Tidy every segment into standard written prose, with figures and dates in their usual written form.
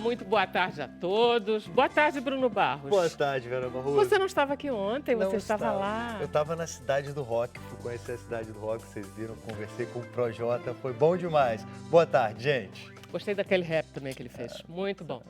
muito boa tarde a todos. Boa tarde, Bruno Barros. Boa tarde, Vera Barroso. Você não estava aqui ontem, Não você estava estava. lá. Eu estava na Cidade do Rock, fui conhecer a Cidade do Rock, vocês viram, conversei com o Projota, foi bom demais. Boa tarde, gente. Gostei daquele rap também que ele fez, muito bom.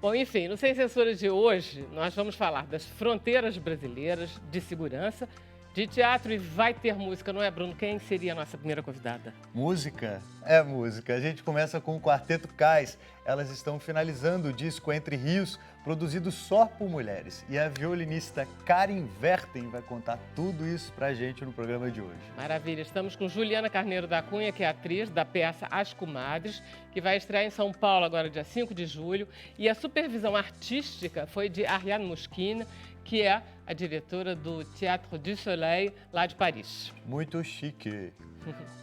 Bom, enfim, no Sem Censura de hoje, nós vamos falar das fronteiras brasileiras, de segurança, de teatro e vai ter música, não é, Bruno? Quem seria a nossa primeira convidada? Música? É música. A gente começa com o Quarteto Cais. Elas estão finalizando o disco Entre Rios, produzido só por mulheres. E a violinista Karen Verten vai contar tudo isso pra gente no programa de hoje. Maravilha, estamos com Juliana Carneiro da Cunha, que é atriz da peça As Comadres, que vai estrear em São Paulo agora dia 5 de julho. E a supervisão artística foi de Ariane Moschine, que é a diretora do Théâtre du Soleil, lá de Paris. Muito chique.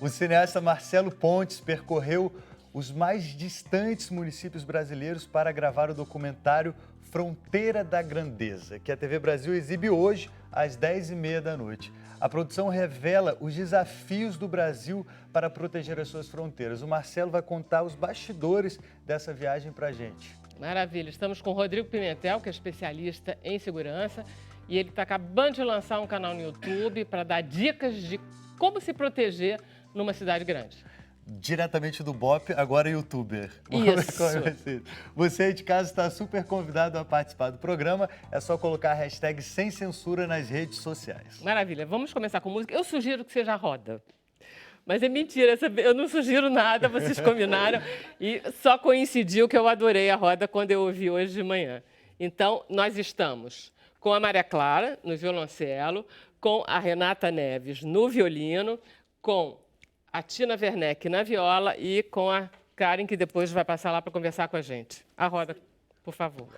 O cineasta Marcelo Pontes percorreu os mais distantes municípios brasileiros para gravar o documentário Fronteira da Grandeza, que a TV Brasil exibe hoje às 10h30 da noite. A produção revela os desafios do Brasil para proteger as suas fronteiras. O Marcelo vai contar os bastidores dessa viagem para a gente. Maravilha, estamos com o Rodrigo Pimentel, que é especialista em segurança, e ele está acabando de lançar um canal no YouTube para dar dicas de como se proteger numa cidade grande. Diretamente do BOPE, agora youtuber. Isso. Você aí de casa está super convidado a participar do programa. É só colocar a hashtag Sem Censura nas redes sociais. Maravilha, vamos começar com música. Eu sugiro que seja a roda. Mas é mentira, eu não sugiro nada, vocês combinaram e só coincidiu que eu adorei a roda quando eu ouvi hoje de manhã. Então, nós estamos com a Maria Clara no violoncelo, com a Renata Neves no violino, com a Tina Werneck na viola e com a Karen, que depois vai passar lá para conversar com a gente. A roda, por favor.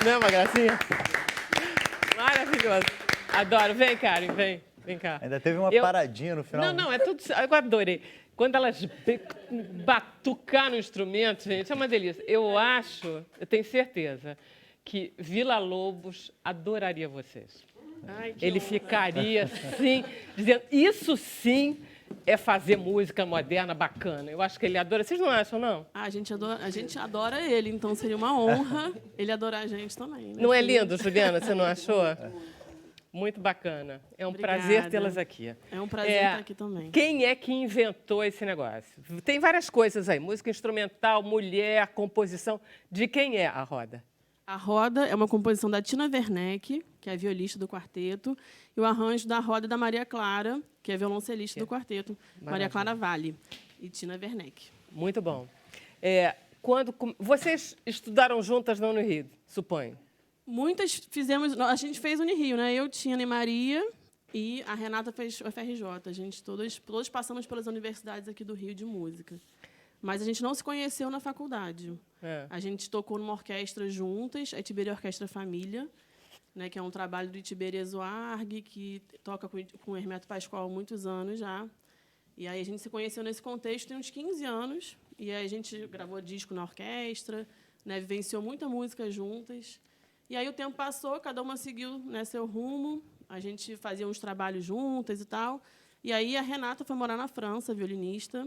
Não é uma gracinha? Maravilhoso. Adoro. Vem, Karen, vem cá. Ainda teve uma paradinha no final. Não, é tudo... Eu adorei. Quando elas batucar no instrumento, gente, é uma delícia. Eu tenho certeza, que Vila Lobos adoraria vocês. Ai, Ele honra. ficaria, sim, dizendo, isso sim é fazer música moderna bacana. Eu acho que ele adora. Vocês não acham, não? A gente adora ele, então seria uma honra ele adorar a gente também. Né? Não é lindo, Juliana? Você não achou? Muito bacana. É um Obrigada. prazer tê-las aqui. É um prazer estar aqui também. Quem é que inventou esse negócio? Tem várias coisas aí. Música instrumental, mulher, composição. De quem é a roda? A roda é uma composição da Tina Werneck, que é a violista do quarteto, e o arranjo da roda é da Maria Clara, que é violoncelista do quarteto. Maria Clara Vale e Tina Werneck. Muito bom. Vocês estudaram juntas na Unirio, suponho? Muitas fizemos... A gente fez Unirio, né? Eu, Tina e Maria, e a Renata fez o FRJ. A gente todos passamos pelas universidades aqui do Rio de música. Mas a gente não se conheceu na faculdade. A gente tocou numa orquestra juntas, a Itiberê Orquestra Família, né, que é um trabalho do Itiberê Zoarg, que toca com o Hermeto Pascoal há muitos anos já. E aí a gente se conheceu nesse contexto tem uns 15 anos, e aí a gente gravou disco na orquestra, né, vivenciou muita música juntas. E aí o tempo passou, cada uma seguiu, né, seu rumo, a gente fazia uns trabalhos juntas e tal. E aí a Renata foi morar na França, violinista.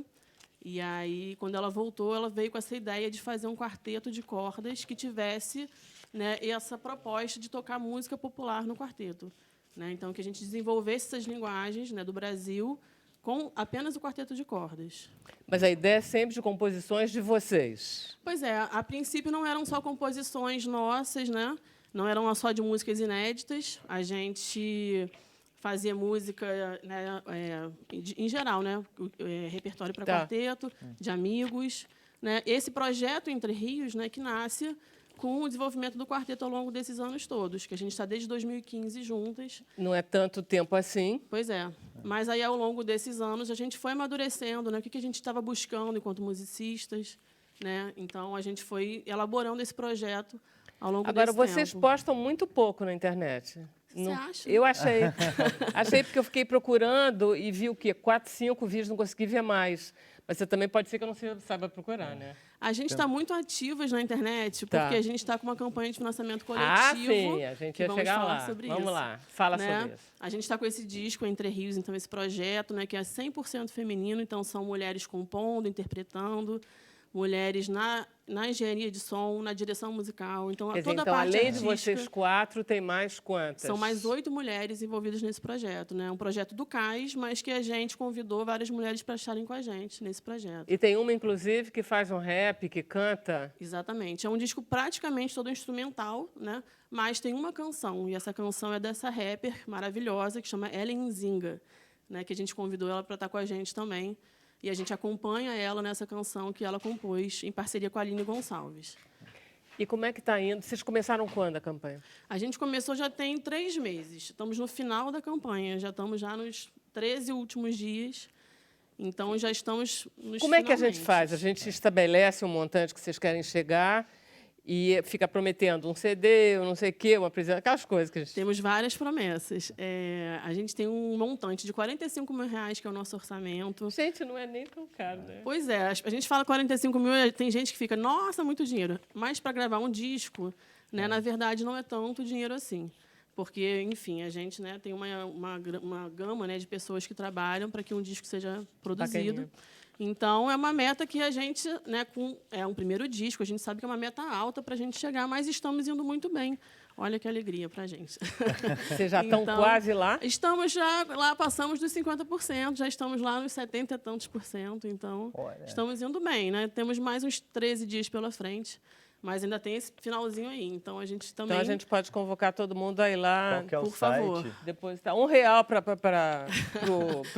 E aí, quando ela voltou, ela veio com essa ideia de fazer um quarteto de cordas que tivesse, né, essa proposta de tocar música popular no quarteto. Né? Então, que a gente desenvolvesse essas linguagens, né, do Brasil com apenas o quarteto de cordas. Mas a ideia é sempre de composições de vocês. Pois é, a princípio não eram só composições nossas, né? Não eram só de músicas inéditas. A gente fazia música, né, em geral, né, repertório para quarteto, de amigos. Né? Esse projeto Entre Rios, né, que nasce com o desenvolvimento do quarteto ao longo desses anos todos, que a gente está desde 2015 juntas. Não é tanto tempo assim. Pois é. Mas aí, ao longo desses anos, a gente foi amadurecendo, né, o que a gente estava buscando enquanto musicistas. Né? Então, a gente foi elaborando esse projeto ao longo desse tempo. Agora, vocês postam muito pouco na internet. Você acha? Eu achei. Achei porque eu fiquei procurando e vi o quê? 4, 5 vídeos, não consegui ver mais. Mas você também pode ser que eu não saiba procurar, né? A gente está muito ativas na internet, porque a gente está com uma campanha de financiamento coletivo. Ah, sim, a gente ia chegar lá. Vamos lá, fala sobre isso. A gente está com esse disco Entre Rios, então esse projeto, né, que é 100% feminino, então são mulheres compondo, interpretando, mulheres na engenharia de som, na direção musical. Então, Quer dizer, toda a então, parte além artística, de vocês 4, tem mais quantas? São mais 8 mulheres envolvidas nesse projeto. Né? É um projeto do CAIS, mas que a gente convidou várias mulheres para estarem com a gente nesse projeto. E tem uma, inclusive, que faz um rap, que canta? Exatamente. É um disco praticamente todo instrumental, né? Mas tem uma canção, e essa canção é dessa rapper maravilhosa, que chama Ellen Zinga, né? Que a gente convidou ela para estar com a gente também. E a gente acompanha ela nessa canção que ela compôs em parceria com a Aline Gonçalves. E como é que está indo? Vocês começaram quando a campanha? A gente começou já tem 3 meses. Estamos no final da campanha, já estamos já nos 13 últimos dias. Então, já estamos nos Como é que a gente faz? A gente estabelece um montante que vocês querem chegar e fica prometendo um CD, não sei o quê, uma prisão, aquelas coisas que a gente... Temos várias promessas. A gente tem um montante de R$45 mil, que é o nosso orçamento. Gente, não é nem tão caro, né? Pois é, a gente fala 45 mil, tem gente que fica, nossa, muito dinheiro. Mas para gravar um disco, né, na verdade, não é tanto dinheiro assim. Porque, enfim, a gente, né, tem uma gama, né, de pessoas que trabalham para que um disco seja produzido. Bacaninha. Então, é uma meta que a gente, né, é um primeiro disco, a gente sabe que é uma meta alta para a gente chegar, mas estamos indo muito bem. Olha que alegria para a gente. Vocês já estão quase lá? Estamos já lá, passamos dos 50%, já estamos lá nos 70 e tantos %, então estamos indo bem. Né? Temos mais uns 13 dias pela frente. Mas ainda tem esse finalzinho aí, então a gente também... Então a gente pode convocar todo mundo aí lá. Qual que é o por site? favor. Depois tá R$1 para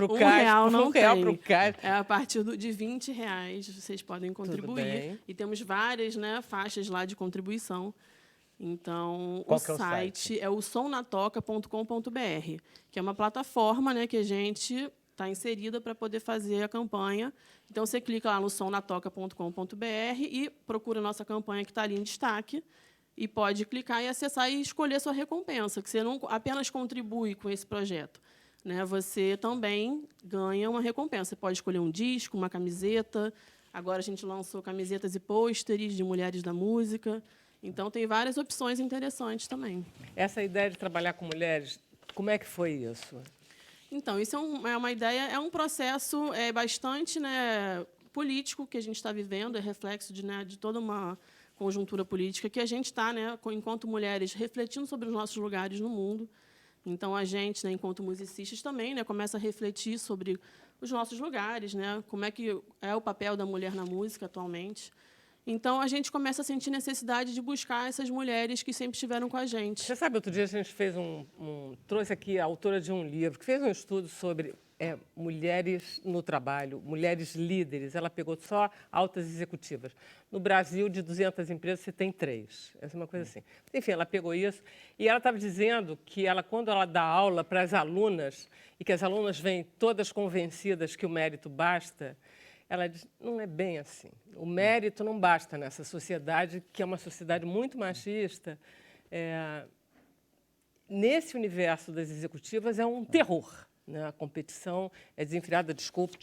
o CAIS. R$1 não tem. R$1 para o CAIS. É a partir de R$20 vocês podem contribuir. E temos várias, né, faixas lá de contribuição. Então, Qual o que é o site é o somnatoca.com.br, que é uma plataforma, né, que a gente está inserida para poder fazer a campanha. Então, você clica lá no somnatoca.com.br e procura a nossa campanha, que está ali em destaque, e pode clicar e acessar e escolher sua recompensa, que você não apenas contribui com esse projeto, né? Você também ganha uma recompensa. Você pode escolher um disco, uma camiseta. Agora a gente lançou camisetas e pôsteres de mulheres da música. Então, tem várias opções interessantes também. Essa ideia de trabalhar com mulheres, como é que foi isso? Então, isso é uma ideia, é um processo bastante, né, político que a gente está vivendo, é reflexo de toda uma conjuntura política que a gente está, né, enquanto mulheres, refletindo sobre os nossos lugares no mundo. Então, a gente, né, enquanto musicistas também, né, começa a refletir sobre os nossos lugares, né, como é que é o papel da mulher na música atualmente. Então, a gente começa a sentir necessidade de buscar essas mulheres que sempre estiveram com a gente. Você sabe, outro dia a gente fez trouxe aqui a autora de um livro, que fez um estudo sobre mulheres no trabalho, mulheres líderes. Ela pegou só altas executivas. No Brasil, de 200 empresas, você tem 3. Essa é uma coisa assim. Enfim, ela pegou isso e ela estava dizendo que quando ela dá aula para as alunas, e que as alunas vêm todas convencidas que o mérito basta, ela diz, não é bem assim. O mérito não basta nessa sociedade, que é uma sociedade muito machista. Nesse universo das executivas é um terror, né? A competição é desenfreada, desculpe,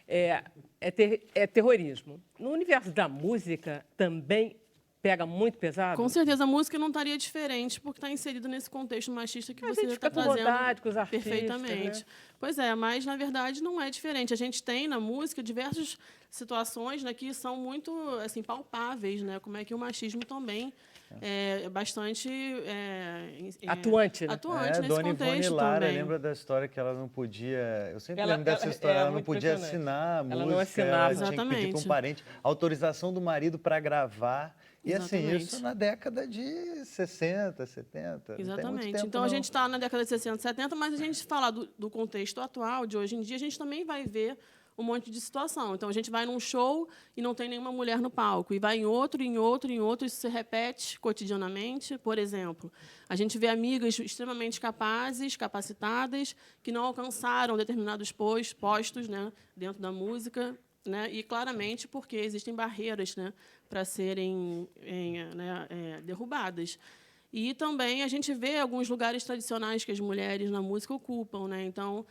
é terrorismo. No universo da música também pega muito pesado? Com certeza, a música não estaria diferente, porque está inserido nesse contexto machista que você está com trazendo vontade, com os artistas, perfeitamente. Né? Pois é, mas, na verdade, não é diferente. A gente tem na música diversas situações, né, que são muito assim, palpáveis, né? Como é que o machismo também é bastante atuante, né? Atuante nesse Dona contexto Ivone Lara, também. lembra da história que ela não podia... Eu sempre lembro dessa história, ela não podia assinar a música, ela não assinava. ela tinha que pedir para um parente autorização do marido para gravar. E Exatamente. assim, isso na década de 60, 70. Exatamente. Tempo, então, não. a gente está na década de 60, 70, mas a gente falar do contexto atual, de hoje em dia, a gente também vai ver um monte de situação. Então, a gente vai num show e não tem nenhuma mulher no palco. E vai em outro, em outro, em outro. Isso se repete cotidianamente. Por exemplo, a gente vê amigas extremamente capazes, capacitadas, que não alcançaram determinados postos, né, dentro da música, né, e claramente porque existem barreiras, né, para serem derrubadas. E também a gente vê alguns lugares tradicionais que as mulheres na música ocupam, né? Então,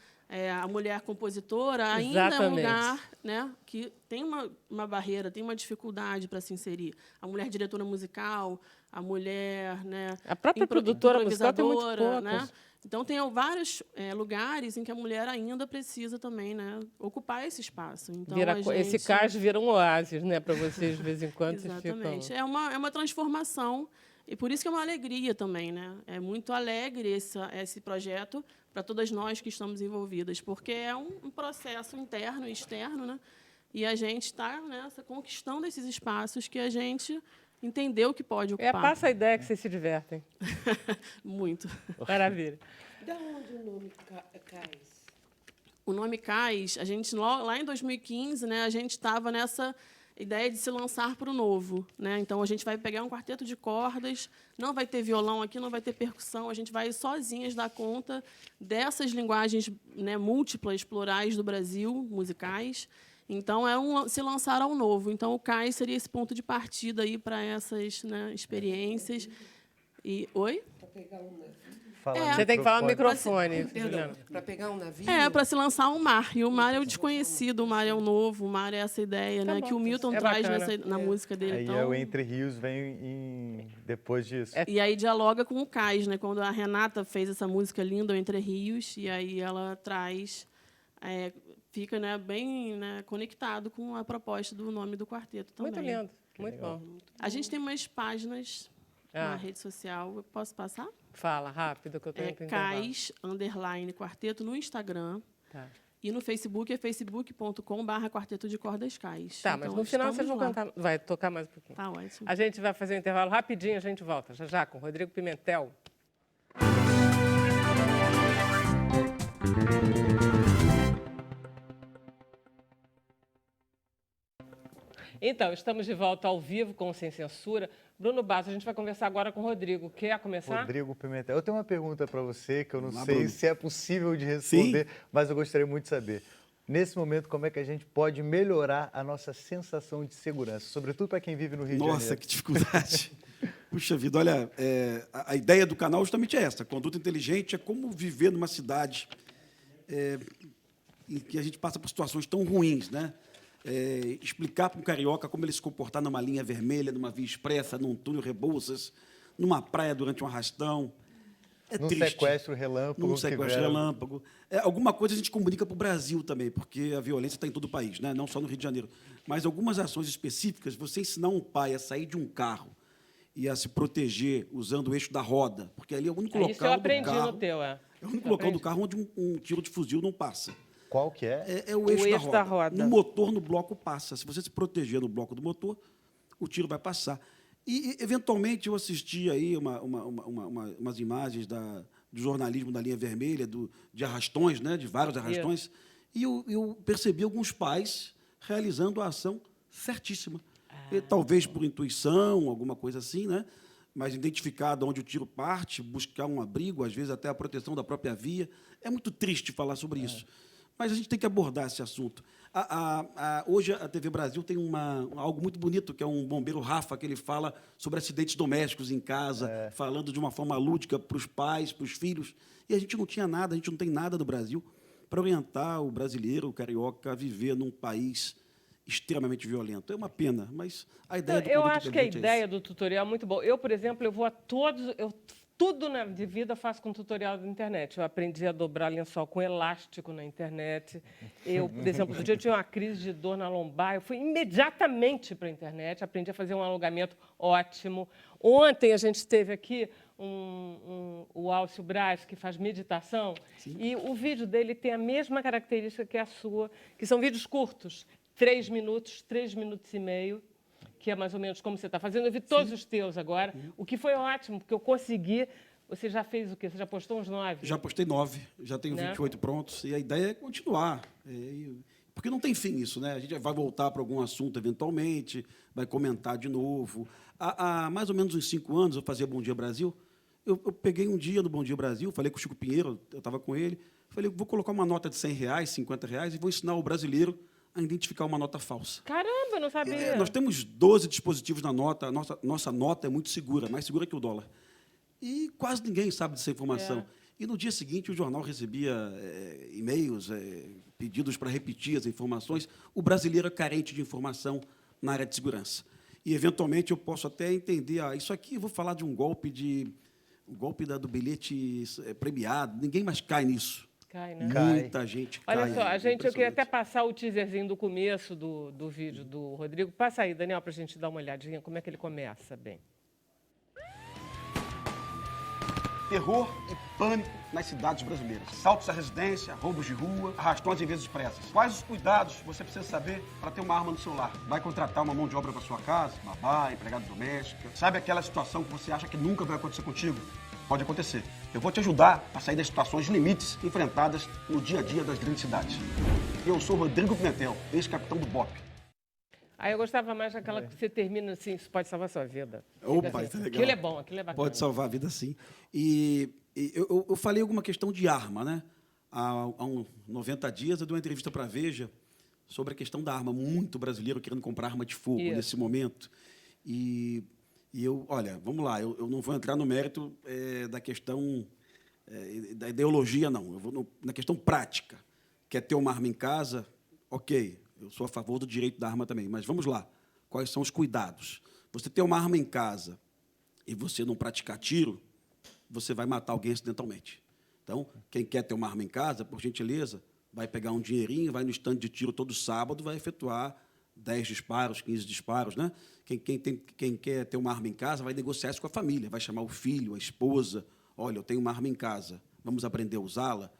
a mulher compositora ainda é um lugar, né, que tem uma barreira, tem uma dificuldade para se inserir. A mulher diretora musical, a mulher, né, a própria produtora musical tem muito poucas. Né? Então, tem vários lugares em que a mulher ainda precisa também, né, ocupar esse espaço. Então, Esse cais vira um oásis, né, para vocês, de vez em quando. Exatamente. Ficam... É uma transformação, e por isso que é uma alegria também. Né? É muito alegre esse projeto para todas nós que estamos envolvidas, porque é um processo interno e externo, né? E a gente está conquistando esses espaços que a gente entendeu que pode ocupar. Passa a ideia que vocês se divertem. Muito. Maravilha. Da onde o nome Cais? O nome Cais, a gente, lá em 2015, né, a gente estava nessa ideia de se lançar para o novo. Né? Então, a gente vai pegar um quarteto de cordas, não vai ter violão aqui, não vai ter percussão, a gente vai sozinhas dar conta dessas linguagens, né, múltiplas, plurais do Brasil, musicais. Então, se lançar ao novo. Então, o Cais seria esse ponto de partida aí para essas, né, experiências. E, oi? Para pegar um navio. Você tem que falar no microfone. Para pegar um navio? Para se lançar um mar. E o mar é o desconhecido, o mar é o novo, o mar é essa ideia, né, que o Milton traz na música dele. Aí então, o Entre Rios vem depois disso. E aí dialoga com o Cais, né? Quando a Renata fez essa música linda, o Entre Rios, e aí ela traz... fica, né, bem, né, conectado com a proposta do nome do quarteto também. Muito lindo, muito bom. A gente tem umas páginas na rede social. Eu posso passar? Fala, rápido, que eu tenho que Cais, _quarteto, no Instagram. Tá. E no Facebook é facebook.com/quarteto de cordas Cais. Tá, mas no final vocês vão cantar, vai tocar mais um pouquinho. Tá ótimo. A gente vai fazer um intervalo rapidinho, a gente volta já com Rodrigo Pimentel. Então, estamos de volta ao vivo com o Sem Censura. Bruno Bastos, a gente vai conversar agora com o Rodrigo. Quer começar? Rodrigo Pimentel. Eu tenho uma pergunta para você que eu não sei se é possível de responder, mas eu gostaria muito de saber. Nesse momento, como é que a gente pode melhorar a nossa sensação de segurança, sobretudo para quem vive no Rio de Janeiro? Nossa, que dificuldade. Puxa vida, olha, a ideia do canal justamente é essa. Conduta inteligente é como viver numa cidade em que a gente passa por situações tão ruins, né? Explicar para um carioca como ele se comportar numa linha vermelha, numa via expressa, num túnel Rebouças, numa praia durante um arrastão. É Num triste. sequestro relâmpago. Num que sequestro vieram- relâmpago. Alguma coisa a gente comunica para o Brasil também, porque a violência está em todo o país, né? Não só no Rio de Janeiro. Mas algumas ações específicas, você ensinar um pai a sair de um carro e a se proteger usando o eixo da roda, porque ali é o único local Isso eu aprendi do carro, no teu, é o único Eu local do aprendi. carro onde um tiro de fuzil não passa. Qual que é? É o eixo, eixo da roda. No motor, no bloco, passa. Se você se proteger no bloco do motor, o tiro vai passar. E eventualmente, eu assisti aí umas imagens do jornalismo da linha vermelha, de arrastões, né, de vários arrastões, e eu percebi alguns pais realizando a ação certíssima. E, talvez por intuição, alguma coisa assim, né? Mas identificar de onde o tiro parte, buscar um abrigo, às vezes até a proteção da própria via. É muito triste falar sobre isso. Mas a gente tem que abordar esse assunto. Hoje, a TV Brasil tem algo muito bonito, que é um bombeiro Rafa, que ele fala sobre acidentes domésticos em casa, falando de uma forma lúdica para os pais, para os filhos. E a gente não tinha nada, a gente não tem nada no Brasil para orientar o brasileiro, o carioca, a viver num país extremamente violento. É uma pena, mas a ideia do Eu conduta acho que a inteligente é ideia essa. do tutorial é muito boa. Eu, por exemplo, eu vou a todos... tudo na de vida eu faço com tutorial da internet. Eu aprendi a dobrar lençol com elástico na internet. Eu, por exemplo, outro dia eu tinha uma crise de dor na lombar, eu fui imediatamente para a internet, aprendi a fazer um alongamento ótimo. Ontem a gente teve aqui o Alcio Braz, que faz meditação, e o vídeo dele tem a mesma característica que a sua, que são vídeos curtos, 3 minutos e meio, que é mais ou menos como você está fazendo. Eu vi todos os teus agora, o que foi ótimo, porque eu consegui... Você já fez o quê? Você já postou uns 9? Já postei 9, já tenho Né? 28 prontos, e a ideia é continuar. Porque não tem fim isso, né? A gente vai voltar para algum assunto eventualmente, vai comentar de novo. Há mais ou menos uns 5 anos, eu fazia Bom Dia Brasil, eu peguei um dia no Bom Dia Brasil, falei com o Chico Pinheiro, eu estava com ele, falei, vou colocar uma nota de R$100, R$50 e vou ensinar o brasileiro a identificar uma nota falsa. Caramba, eu não sabia. Nós temos 12 dispositivos na nota, nossa nota é muito segura, mais segura que o dólar. E quase ninguém sabe dessa informação. E no dia seguinte o jornal recebia e-mails, pedidos para repetir as informações. O brasileiro é carente de informação na área de segurança. E, eventualmente, eu posso até entender, isso aqui eu vou falar de um golpe do bilhete premiado, ninguém mais cai nisso. Cai, né? Muita gente cai. Olha só, eu queria até impressionante. passar o teaserzinho do começo do vídeo do Rodrigo. Passa aí, Daniel, para a gente dar uma olhadinha como é que ele começa bem. Terror e pânico nas cidades brasileiras. Assaltos à residência, roubos de rua, arrastões em vias expressas. Quais os cuidados você precisa saber para ter uma arma no seu lar? Vai contratar uma mão de obra para sua casa, babá, empregada doméstica. Sabe aquela situação que você acha que nunca vai acontecer contigo? Pode acontecer. Eu vou te ajudar a sair das situações limites enfrentadas no dia a dia das grandes cidades. Eu sou Rodrigo Pimentel, ex-capitão do BOP. Aí eu gostava mais daquela que você termina assim, isso pode salvar a sua vida. Opa, Fica assim, isso é legal. Aquilo é bom, aquilo é bacana. Pode salvar a vida, sim. E eu falei alguma questão de arma, né? Há uns 90 dias eu dei uma entrevista para a Veja sobre a questão da arma. Muito brasileiro querendo comprar arma de fogo Isso. nesse momento. E eu, olha, vamos lá, eu não vou entrar no mérito da questão da ideologia, não. Eu vou na questão prática. Quer ter uma arma em casa? Ok, eu sou a favor do direito da arma também. Mas vamos lá, quais são os cuidados? Você ter uma arma em casa e você não praticar tiro, você vai matar alguém acidentalmente. Então, quem quer ter uma arma em casa, por gentileza, vai pegar um dinheirinho, vai no estande de tiro todo sábado, vai efetuar 10 disparos, 15 disparos, né? Quem quer ter uma arma em casa vai negociar isso com a família, vai chamar o filho, a esposa. Olha, eu tenho uma arma em casa, vamos aprender a usá-la.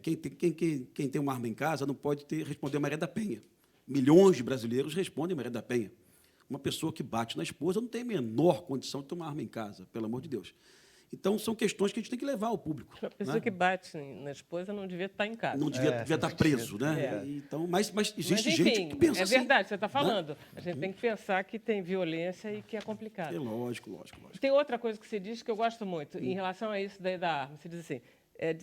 Quem tem uma arma em casa não pode responder a Maria da Penha. Milhões de brasileiros respondem a Maria da Penha. Uma pessoa que bate na esposa não tem a menor condição de ter uma arma em casa, pelo amor de Deus. Então, são questões que a gente tem que levar ao público. A pessoa né? que bate na esposa não devia estar em casa. Não devia estar preso, né? Então, mas existe Mas, gente enfim, que pensa é assim. verdade, você está falando. A gente tem que pensar que tem violência e que é complicado. É lógico. Tem outra coisa que você diz que eu gosto muito, em relação a isso daí da arma. Você diz assim,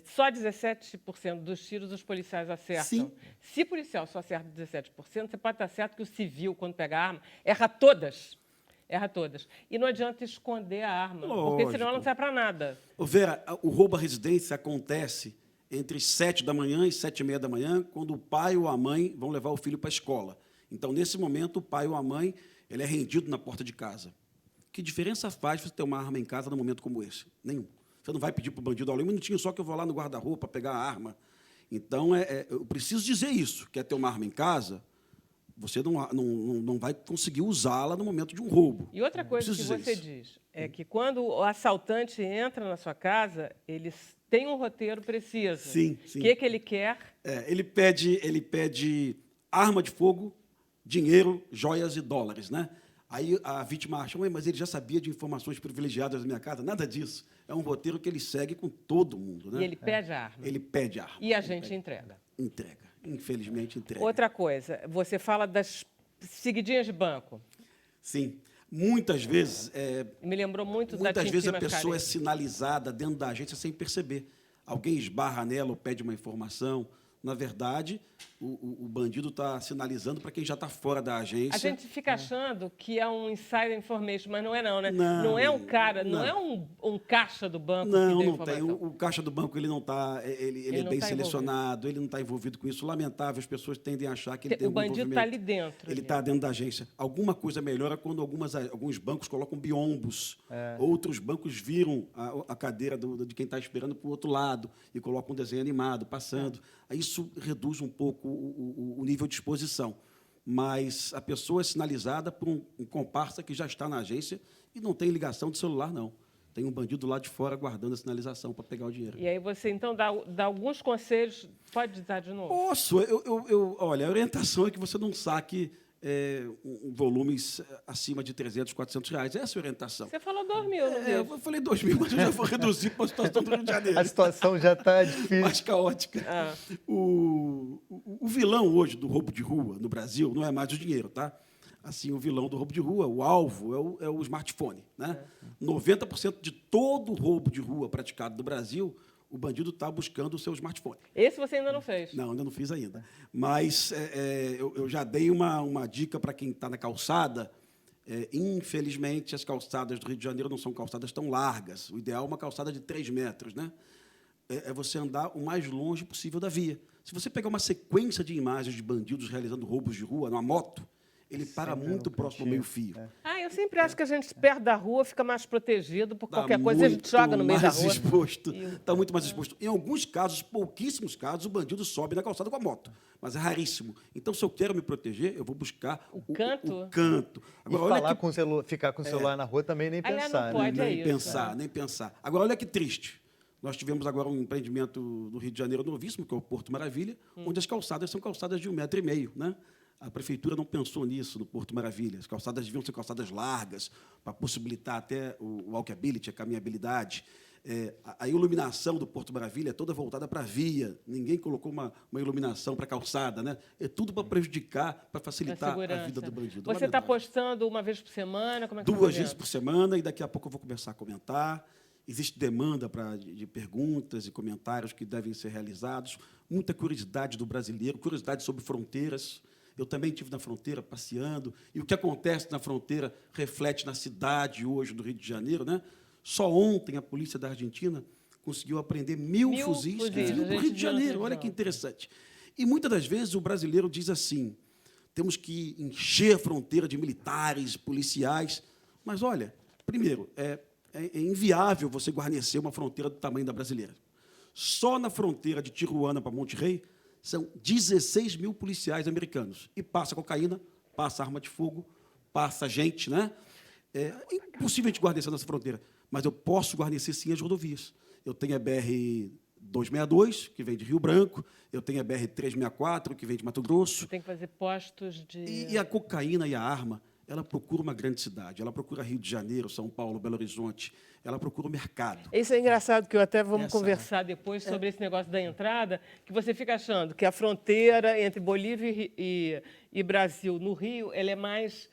só 17% dos tiros os policiais acertam. Sim. Se o policial só acerta 17%, você pode estar certo que o civil, quando pega a arma, erra todas. erra todas. E não adianta esconder a arma, porque Lógico. senão ela não serve para nada. Ô, Vera, o roubo à residência acontece entre 7 da manhã e 7h30 da manhã, quando o pai ou a mãe vão levar o filho para a escola. Então, nesse momento, o pai ou a mãe ele é rendido na porta de casa. Que diferença faz você ter uma arma em casa num momento como esse? Nenhum. Você não vai pedir para o bandido, olha, um minutinho só que eu vou lá no guarda-roupa pegar a arma. Então, eu preciso dizer isso. Quer ter uma arma em casa, você não vai conseguir usá-la no momento de um roubo. E outra coisa que Preciso dizer você isso. diz é que quando o assaltante entra na sua casa, eles têm um roteiro preciso. Sim, sim. O que ele quer? Ele pede arma de fogo, dinheiro, joias e dólares, né? Aí a vítima acha, mas ele já sabia de informações privilegiadas da minha casa. Nada disso. É um roteiro que ele segue com todo mundo, né? E ele pede a arma. Ele pede arma. E a gente entrega. Entrega. Infelizmente, entrega. Outra coisa, você fala das seguidinhas de banco. Sim. Muitas vezes, Me lembrou muito da muitas Tintim vezes a pessoa é Mascarenhas. sinalizada dentro da agência sem perceber. Alguém esbarra nela ou pede uma informação. Na verdade, o bandido está sinalizando para quem já está fora da agência. A gente fica achando que é um insider information, mas não é não, né? Não, é um cara, não não. é um caixa do banco que Não, deu não tem. informação. O caixa do banco ele não está, ele é não bem tá selecionado, ele não está envolvido com isso. Lamentável, as pessoas tendem a achar que ele tem O algum bandido está ali envolvimento. dentro. Ele ali. está dentro da agência. Alguma coisa melhora quando alguns bancos colocam biombos. Outros bancos viram a cadeira de quem está esperando para o outro lado e colocam um desenho animado, passando. Isso reduz um pouco o nível de exposição. Mas a pessoa é sinalizada por um comparsa que já está na agência e não tem ligação de celular, não. Tem um bandido lá de fora guardando a sinalização para pegar o dinheiro. E aí você, então, dá alguns conselhos. Pode dar de novo? Posso. Olha, a orientação é que você não saque volumes acima de 300, 400 reais. Essa é a orientação. Você falou 2.000, não viu? Eu falei 2.000, mas eu já vou reduzir para a situação do Rio de Janeiro. A situação já está difícil. Mais caótica. Ah. O vilão hoje do roubo de rua no Brasil não é mais o dinheiro, tá? Assim, o vilão do roubo de rua, o alvo, é o smartphone, né? 90% de todo roubo de rua praticado no Brasil, o bandido está buscando o seu smartphone. Esse você ainda não fez. Não, ainda não fiz ainda. Mas eu já dei uma dica para quem está na calçada. Infelizmente, as calçadas do Rio de Janeiro não são calçadas tão largas. O ideal é uma calçada de 3 metros, né? É você andar o mais longe possível da via. Se você pegar uma sequência de imagens de bandidos realizando roubos de rua numa moto, ele para muito próximo ao meio-fio. Eu sempre acho que a gente, perto da rua, fica mais protegido, por qualquer coisa a gente joga no meio da rua. Está muito mais exposto. Em alguns casos, pouquíssimos casos, o bandido sobe na calçada com a moto. Mas é raríssimo. Então, se eu quero me proteger, eu vou buscar o canto. Agora, ficar com o celular na rua também nem Aliás, pensar. não pode, né? Nem pensar. Agora, olha que triste. Nós tivemos agora um empreendimento no Rio de Janeiro novíssimo, que é o Porto Maravilha, onde as calçadas são calçadas de 1,5 metro, né? A prefeitura não pensou nisso no Porto Maravilha. As calçadas deviam ser calçadas largas, para possibilitar até o walkability, a caminhabilidade. A iluminação do Porto Maravilha é toda voltada para a via. Ninguém colocou uma iluminação para a calçada, né? É tudo para prejudicar, para facilitar a vida do bandido. Você está Lamentável. postando uma vez por semana? Como é que 2 vezes por semana, e daqui a pouco eu vou começar a comentar. Existe demanda de perguntas e comentários que devem ser realizados. Muita curiosidade do brasileiro, curiosidade sobre fronteiras. Eu também estive na fronteira passeando, e o que acontece na fronteira reflete na cidade hoje do Rio de Janeiro, né? Só ontem a polícia da Argentina conseguiu apreender 1.000 fuzis que vinham para o Rio de Janeiro. Olha que interessante. E muitas das vezes o brasileiro diz assim: temos que encher a fronteira de militares, policiais. Mas olha, primeiro, é inviável você guarnecer uma fronteira do tamanho da brasileira. Só na fronteira de Tijuana para Monterrey são 16 mil policiais americanos. E passa cocaína, passa arma de fogo, passa gente, né? É impossível a gente guarnecer nessa fronteira. Mas eu posso guarnecer, sim, as rodovias. Eu tenho a BR-262, que vem de Rio Branco. Eu tenho a BR-364, que vem de Mato Grosso. Tem que fazer postos de... E a cocaína e a arma, ela procura uma grande cidade. Ela procura Rio de Janeiro, São Paulo, Belo Horizonte. Ela procura o mercado. Isso é engraçado, que eu até vamos conversar depois sobre esse negócio da entrada, que você fica achando que a fronteira entre Bolívia e Brasil, no Rio, ela é mais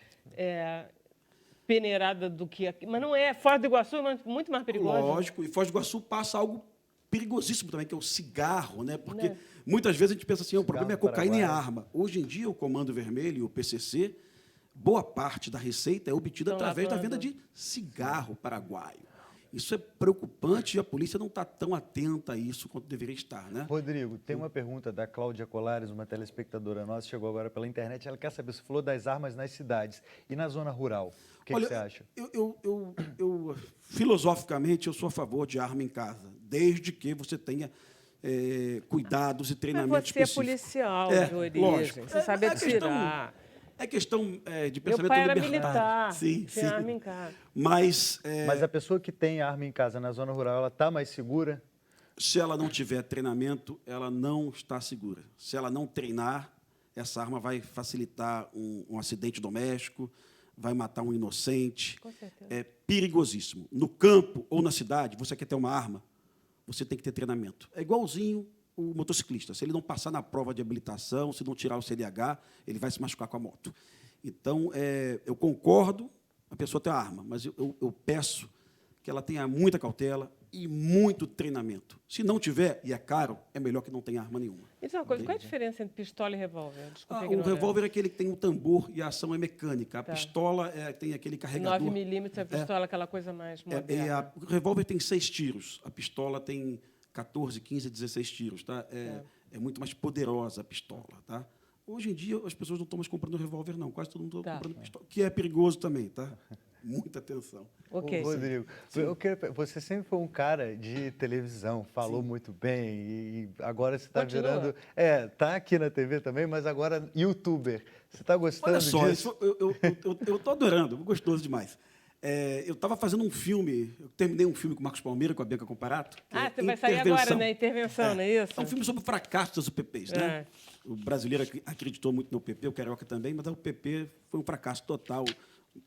peneirada do que aqui. Mas não é. Foz do Iguaçu é muito mais perigosa. Lógico, e Foz do Iguaçu passa algo perigosíssimo também, que é o cigarro, né? Porque muitas vezes a gente pensa assim, o problema é a cocaína e a arma. Hoje em dia, o Comando Vermelho e o PCC boa parte da receita é obtida Estão através da lavando. venda de cigarro paraguaio. Isso é preocupante e a polícia não está tão atenta a isso quanto deveria estar, né? Rodrigo, tem uma pergunta da Cláudia Colares, uma telespectadora nossa, chegou agora pela internet. Ela quer saber, você falou das armas nas cidades e na zona rural. O que Olha, você acha? Filosoficamente, eu sou a favor de arma em casa, desde que você tenha cuidados e Mas treinamento você é específico. policial de origem, lógico. você sabe a questão- atirar. É questão de Meu pensamento pai era libertário. militar, Sim, tinha sim. arma em casa. Mas Mas a pessoa que tem arma em casa na zona rural, ela está mais segura? se ela não tiver treinamento, ela não está segura. Se ela não treinar, essa arma vai facilitar um acidente doméstico, vai matar um inocente. Com certeza. É perigosíssimo. No campo ou na cidade, você quer ter uma arma, você tem que ter treinamento. É igualzinho o motociclista. Se ele não passar na prova de habilitação, se não tirar o CDH, ele vai se machucar com a moto. Então, eu concordo, a pessoa tem a arma, mas eu peço que ela tenha muita cautela e muito treinamento. Se não tiver, e é caro, é melhor que não tenha arma nenhuma. Me diz uma coisa, qual é a diferença entre pistola e revólver? Desculpa O ignorar. revólver é aquele que tem um tambor e a ação é mecânica. A Tá. pistola tem aquele carregador. 9 milímetros, a pistola, aquela coisa mais moderna. O revólver tem 6 tiros, a pistola tem 14, 15, 16 tiros. Tá? É muito mais poderosa a pistola. Tá? Hoje em dia, as pessoas não estão mais comprando revólver, não. Quase todo mundo está Tá. comprando pistola, que é perigoso também. Tá? Muita atenção. Ok. Ô, Rodrigo, você sempre foi um cara de televisão, falou muito bem e agora você está Continua. virando... Tá aqui na TV também, mas agora youtuber. Você está gostando Olha só, disso? eu estou adorando, gostoso demais. Eu estava fazendo um filme, eu terminei um filme com o Marcos Palmeira, com a Bianca Comparato. que Ah, é você vai sair agora, Intervenção. né? Intervenção, não é isso? É um filme sobre o fracasso das UPPs, né? É. O brasileiro acreditou muito no UPP, o carioca também, mas a UPP foi um fracasso total.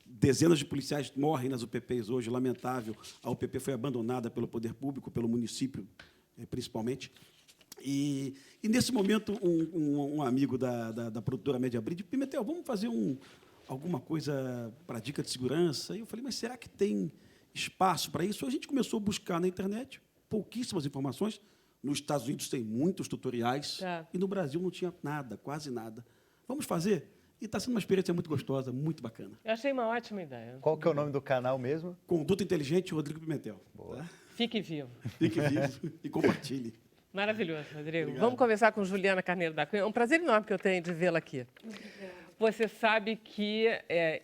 Dezenas de policiais morrem nas UPPs hoje, lamentável. A UPP foi abandonada pelo poder público, pelo município, principalmente. E nesse momento, um amigo da produtora Média Bride, Pimentel, vamos fazer alguma coisa para dica de segurança? E eu falei, mas será que tem espaço para isso? A gente começou a buscar na internet pouquíssimas informações. Nos Estados Unidos tem muitos tutoriais Tá. e no Brasil não tinha nada, quase nada. Vamos fazer? E está sendo uma experiência muito gostosa, muito bacana. Eu achei uma ótima ideia. Qual que é o nome do canal mesmo? Conduta Inteligente, Rodrigo Pimentel. Tá? Fique vivo. Fique vivo e compartilhe. Maravilhoso, Rodrigo. Vamos conversar com Juliana Carneiro da Cunha. É um prazer enorme que eu tenho de vê-la aqui. Você sabe que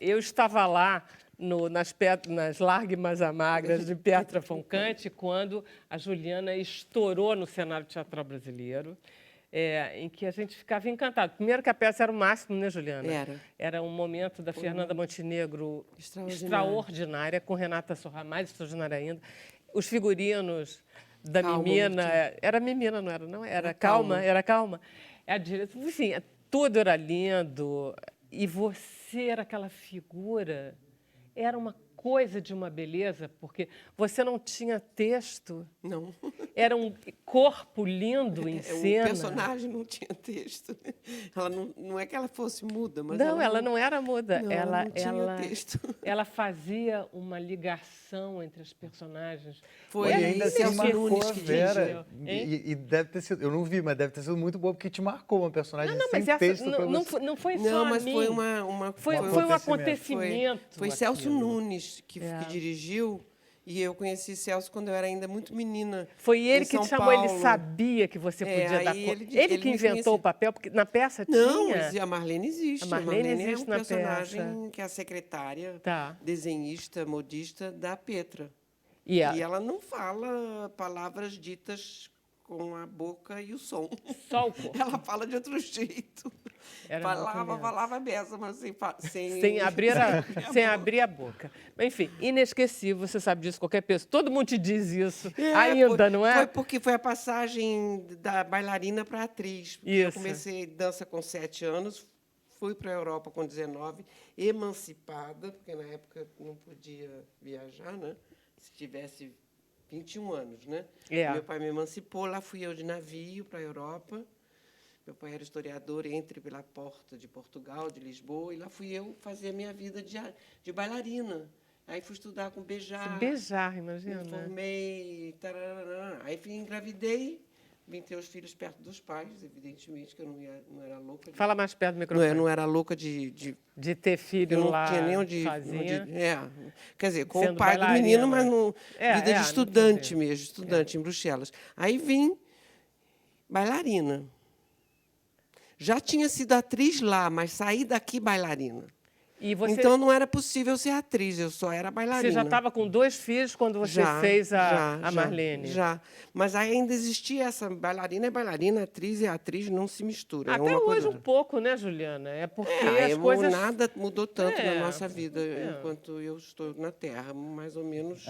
eu estava lá nas Lágrimas Amargas de Petra Foncante quando a Juliana estourou no cenário teatral brasileiro, em que a gente ficava encantado. Primeiro que a peça era o máximo, né, Juliana? Era. Era um momento da Fernanda Montenegro Extraordinário. com Renata Sorra, mais extraordinária ainda. Os figurinos da Calma, Mimina, Martim. era Mimina, não era, não? Era Calma. Calma, era Calma. A direção, enfim, tudo era lindo. E você era aquela figura, era uma coisa de uma beleza, porque você não tinha texto, Não. era um corpo lindo em O cena. personagem não tinha texto. Ela não é que ela fosse muda, mas Não, ela não era muda. Não, ela, não tinha ela, texto. ela fazia uma ligação entre os personagens. Foi E É ainda se Celso marcou Nunes a que Vera. dirigiu, hein? E deve ter sido, eu não vi, mas deve ter sido muito boa, porque te marcou uma personagem Não, sem mas essa texto pra não, você. não foi só Não, a mas mim. foi uma Foi um acontecimento. acontecimento. Foi Celso aquilo. Nunes que dirigiu, e eu conheci Celso quando eu era ainda muito menina. Foi ele em que te São chamou, ele Paulo. sabia que você podia dar aí conta. ele- Ele ele que me inventou conhecia. o papel, porque na peça Não, tinha. a Marlene existe. A Marlene é existe um na personagem peça. que é a secretária, Tá. desenhista, modista da Petra. E E ela, ela não fala palavras ditas com a boca e o som. só o corpo. Ela fala de outro jeito. Era Falava mesmo, mas sem... Sem abrir a boca. Mas, enfim, inesquecível, você sabe disso, qualquer pessoa. Todo mundo te diz isso. Ainda, não é? Foi porque foi a passagem da bailarina para atriz. Porque Eu Isso. comecei dança com 7 anos, fui para a Europa com 19, emancipada, porque na época não podia viajar, né? Se tivesse 21 anos, né? É. Meu pai me emancipou, lá fui eu de navio para a Europa. Meu pai era historiador, entre pela porta de Portugal, de Lisboa, e lá fui eu fazer a minha vida de bailarina. Aí fui estudar com Bejar. Beijar, Me imagina. formei, tarará. Aí engravidei, Vim ter os filhos perto dos pais, evidentemente, que eu não era louca. Fala mais perto do Não, microfone. não era louca de De ter filho eu não lá tinha nem sozinha. quer dizer, com Sendo o pai bailarina. do menino, mas não, vida de não estudante quis dizer. mesmo, estudante em Bruxelas. Aí vim bailarina. Já tinha sido atriz lá, mas saí daqui bailarina. E você, Então não era possível ser atriz, eu só era bailarina. você já estava com 2 filhos quando você fez a Marlene? Já. Mas ainda existia essa bailarina é bailarina, atriz é atriz, não se mistura. é Até uma hoje coisa... um pouco, né, Juliana? É porque as o coisas... nada mudou tanto É, na nossa vida enquanto eu estou na Terra, mais ou menos.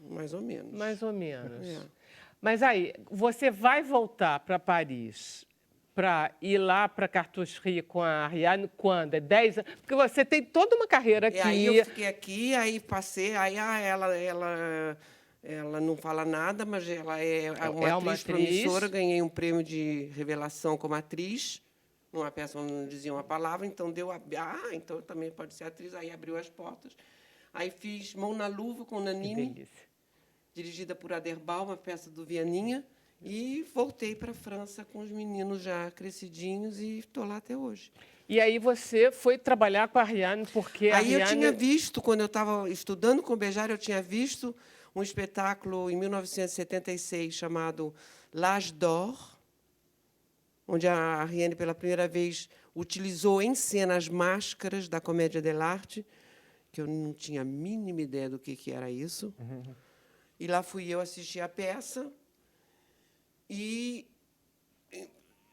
Mais ou menos. Mais ou menos. É. Mas aí, você vai voltar para Paris para ir lá para Cartoucherie com a Ariane quando? É 10 anos? Porque você tem toda uma carreira aqui. E aí eu fiquei aqui, aí passei, aí ela não fala nada, mas ela é uma atriz promissora, ganhei um prêmio de revelação como atriz, numa peça onde não dizia uma palavra, então então também pode ser atriz, aí abriu as portas. Aí fiz Mão na Luva com Nanini, delícia. dirigida por Aderbal, uma peça do Vianinha, e voltei para a França com os meninos já crescidinhos e estou lá até hoje. E aí você foi trabalhar com a Ariane porque a Aí Ariane... eu tinha visto, quando eu estava estudando com o Bejar, eu tinha visto um espetáculo em 1976 chamado L'Âge d'Or, onde a Ariane, pela primeira vez, utilizou em cena as máscaras da comédia dell'arte, que eu não tinha a mínima ideia do que era isso. E lá fui eu assistir a peça e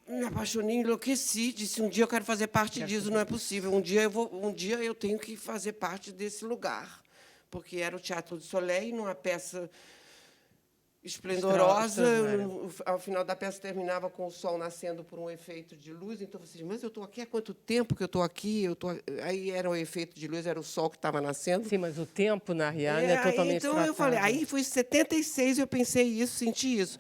me apaixonei, enlouqueci, disse, um dia eu quero fazer parte disso, não é possível, um dia eu tenho que fazer parte desse lugar, porque era o Teatro do Soleil, numa peça esplendorosa, ao final da peça terminava com o sol nascendo por um efeito de luz, então você diz, mas eu estou aqui há quanto tempo que eu estou aqui? Aí era o efeito de luz, era o sol que estava nascendo. Sim, mas o tempo na Ariane é totalmente Então tratado. eu falei, aí foi em 76 eu pensei isso, senti isso.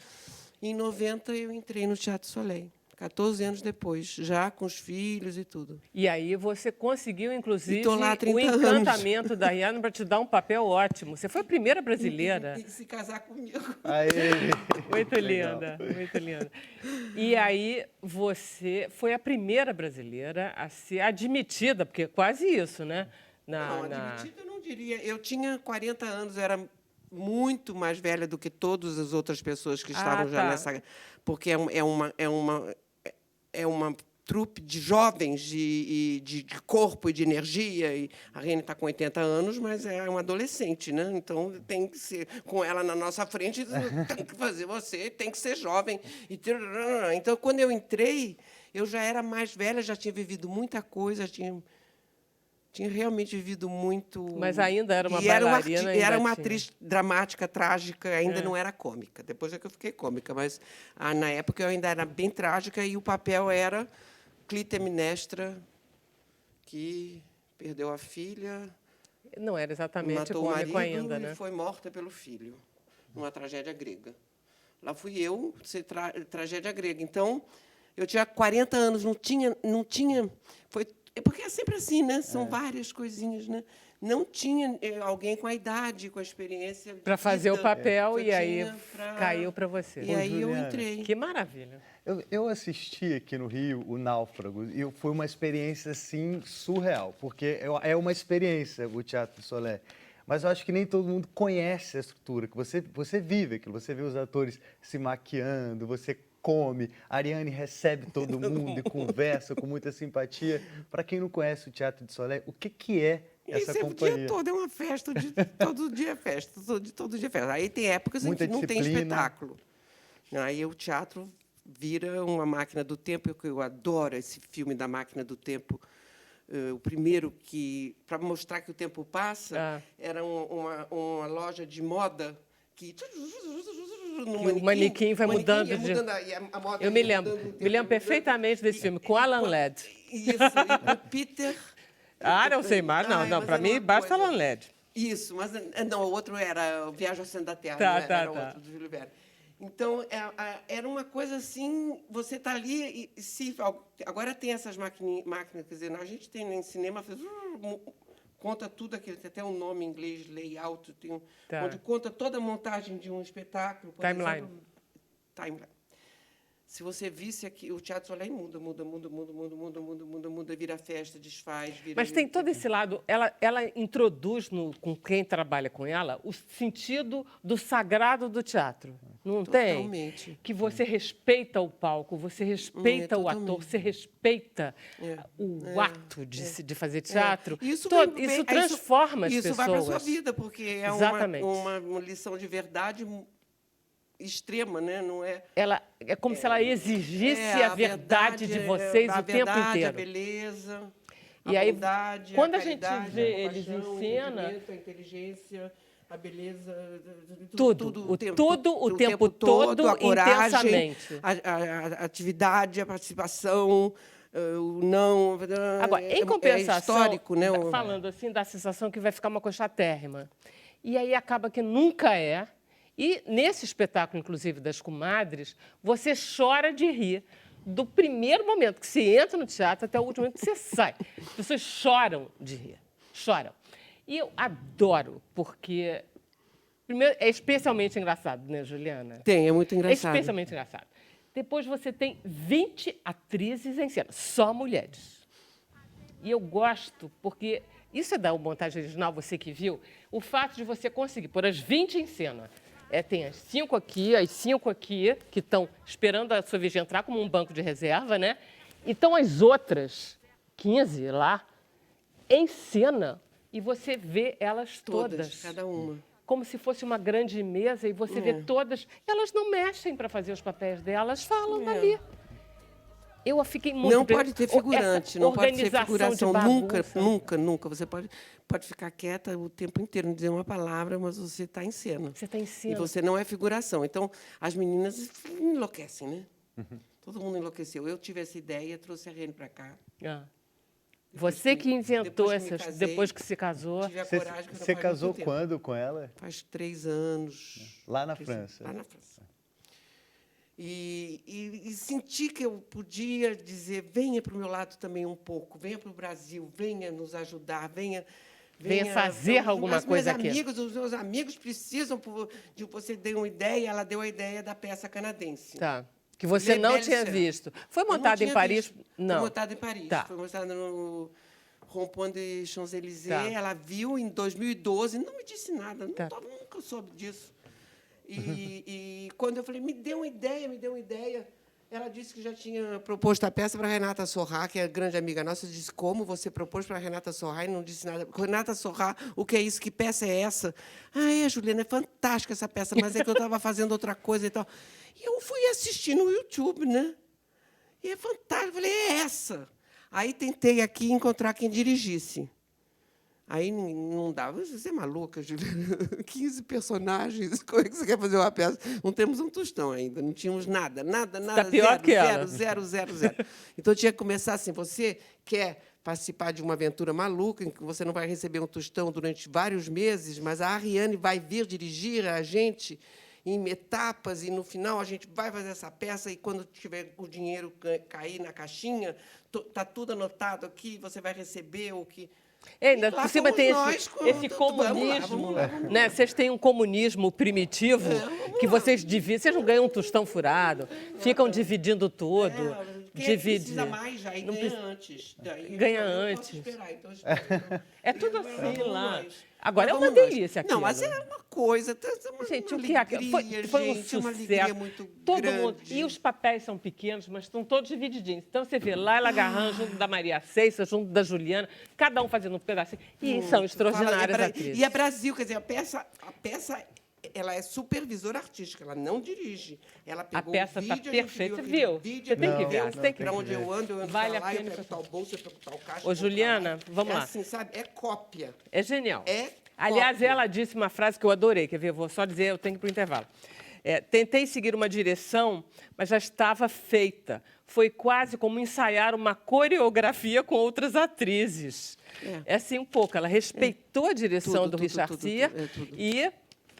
Em 90 eu entrei no Teatro Soleil, 14 anos depois, já com os filhos e tudo. E aí você conseguiu, inclusive, E tô lá há 30 o encantamento da Ariane para te dar um papel ótimo. Você foi a primeira brasileira. E se casar comigo. Aê. Muito linda, muito linda. E aí você foi a primeira brasileira a ser admitida, porque é quase isso, né? Não, admitida eu não diria. Eu tinha 40 anos, eu era muito mais velha do que todas as outras pessoas que estavam já nessa... Porque é uma trupe de jovens, de corpo e de energia. E a Rene está com 80 anos, mas é uma adolescente, né? Então, tem que ser, com ela na nossa frente, tem que fazer você, tem que ser jovem. Então, quando eu entrei, eu já era mais velha, já tinha vivido muita coisa, tinha realmente vivido muito... Mas ainda era uma bailarina. Era uma atriz dramática, trágica, ainda não era cômica. Depois é que eu fiquei cômica, mas na época eu ainda era bem trágica e o papel era Clitemnestra, que perdeu a filha, Não era exatamente matou o cômico marido ainda, e né? foi morta pelo filho, numa tragédia grega. Lá fui eu, tragédia grega. Então, eu tinha 40 anos, não tinha porque é sempre assim, né? São várias coisinhas, né? Não tinha alguém com a idade, com a experiência Para fazer o papel, que eu e aí tinha caiu para você. E aí eu Juliana, entrei. Que maravilha. Eu assisti aqui no Rio o Náufrago e foi uma experiência assim surreal, porque é uma experiência o Teatro do Soleil. Mas eu acho que nem todo mundo conhece a estrutura, que você vive aquilo, você vê os atores se maquiando, você come, a Ariane recebe todo mundo e conversa com muita simpatia. Para quem não conhece o Teatro do Soleil, o que é essa companhia? O dia todo é uma festa, todo dia é festa, todo dia é festa. Aí tem épocas em que não tem espetáculo. Aí o teatro vira uma máquina do tempo, eu adoro esse filme da máquina do tempo. O primeiro que, para mostrar que o tempo passa, era uma loja de moda que o manequim vai mudando. Eu me lembro perfeitamente desse filme, com Alan Ladd. Isso, e o Peter... não sei mais, não. Para mim, basta Alan Ladd. Isso, mas não, o outro era o Viagem ao Centro da Terra, era outro do Júlio Verne. Então, era uma coisa assim, você está ali e agora tem essas máquinas, quer dizer, a gente tem em cinema, conta tudo aquilo, tem até um nome em inglês, layout, onde conta toda a montagem de um espetáculo. Timeline. timeline. Se você visse aqui, o teatro só lá e muda, vira festa, desfaz, vira... Mas tem todo esse lado, ela introduz com quem trabalha com ela o sentido do sagrado do teatro. Não tem? Totalmente. Que você respeita o palco, você respeita o ator, totalmente. você respeita o ato de fazer teatro. Isso, Isso transforma as isso pessoas. vai para a sua vida, porque é Exatamente. uma lição de verdade extrema, né? Não é... É como se ela exigisse a verdade de vocês o tempo inteiro. A beleza, E a aí, bondade, quando a a gente caridade, vê a eles em compaixão, cena... o entendimento, a inteligência, a beleza... Tudo, o tempo todo, a coragem, intensamente. a atividade, a participação... o não... Agora, em compensação, é histórico, né? Falando assim, dá a sensação que vai ficar uma coisa chatérrima. E aí acaba que nunca é. E nesse espetáculo, inclusive, das comadres, você chora de rir. Do primeiro momento que você entra no teatro até o último momento que você sai. As pessoas choram de rir. Choram. E eu adoro, porque... Primeiro, é especialmente engraçado, né, Juliana? É muito engraçado. É especialmente engraçado. Depois você tem 20 atrizes em cena, só mulheres. E eu gosto, porque isso é da montagem original, você que viu, o fato de você conseguir pôr as 20 em cena. Tem as 5 aqui, as 5 aqui, que estão esperando a sua vez de entrar como um banco de reserva, né? Então as outras 15 lá, em cena, e você vê elas todas. Cada uma. Como se fosse uma grande mesa e você vê todas. Elas não mexem para fazer os papéis delas, falam ali. Eu fiquei muito... Não pode ter figurante, não pode ter figuração. Nunca. Você pode ficar quieta o tempo inteiro, não dizer uma palavra, mas você está em cena. Você está em cena. E você não é figuração. Então, as meninas enlouquecem, né? Todo mundo enlouqueceu. Eu tive essa ideia, trouxe a Rene para cá. Você que inventou depois que me essas, casei, depois que se casou. Tive a coragem que eu Você não faz casou muito tempo. quando com ela? Faz 3 anos. Lá na França. Lá na França. E senti que eu podia dizer, venha para o meu lado também um pouco, venha para o Brasil, venha nos ajudar, venha fazer alguma coisa aqui. Os meus amigos precisam de você dê uma ideia. Ela deu a ideia da peça canadense. Tá. Que você não tinha visto. Foi montada em Paris? Não. Foi montada em Paris. Tá. Foi montada no Rond-Point de Champs-Élysées. Tá. Ela viu em 2012, não me disse nada, Tá. nunca soube disso. E quando eu falei, me dê uma ideia, ela disse que já tinha proposto a peça para a Renata Sorrah, que é grande amiga nossa. Eu disse, como você propôs para a Renata Sorrah? E não disse nada. Renata Sorrah, o que é isso? Que peça é essa? Juliana, é fantástica essa peça, mas é que eu estava fazendo outra coisa e tal. E eu fui assistir no YouTube, né? E é fantástico. Eu falei, é essa. Aí tentei aqui encontrar quem dirigisse. Aí não dava. Você é maluca, Juliana? 15 personagens. Como é que você quer fazer uma peça? Não temos um tostão ainda. Não tínhamos nada. Tá pior que ela. Zero. Então, tinha que começar assim. Você quer participar de uma aventura maluca, em que você não vai receber um tostão durante vários meses, mas a Ariane vai vir dirigir a gente em etapas, e, no final, a gente vai fazer essa peça, e, quando tiver o dinheiro cair na caixinha, está tudo anotado aqui, você vai receber o que... Ainda lá por cima fomos tem nós esse vamos comunismo, lá. né? Vocês têm um comunismo primitivo que vocês dividem. Vocês não ganham um tostão furado, ficam dividindo tudo. Quem precisa mais já e ganha antes. Ganha eu antes. Posso esperar, então, É tudo assim vamos lá. nós. Agora é Vamos uma nós. delícia aquilo. Não, mas é uma coisa... Gente, uma o que é? alegria, Foi um gente, uma alegria sucesso. muito Todo grande. mundo. E os papéis são pequenos, mas estão todos divididinhos. Então você vê Laila Garran junto da Maria Seixas, junto da Juliana, cada um fazendo um pedacinho. E são extraordinárias atrizes. E é Brasil, quer dizer, a peça ela é supervisora artística, ela não dirige. Ela pegou A peça o está vídeo, a gente perfeita. Você aquele viu? vídeo, Você tem que ver. Você tem que Para ver. onde eu ando Vale para a lá, pena eu pego pra- tal bolsa, eu pego tal caixa. Ô, eu vou pra Juliana, lá. vamos é lá. assim, sabe? É cópia. É genial. É Aliás, cópia. ela disse uma frase que eu adorei. Quer ver? Eu vou só dizer, eu tenho que ir para o intervalo. Tentei seguir uma direção, mas já estava feita. Foi quase como ensaiar uma coreografia com outras atrizes. É assim um pouco. Ela respeitou a direção do Richard Cyr e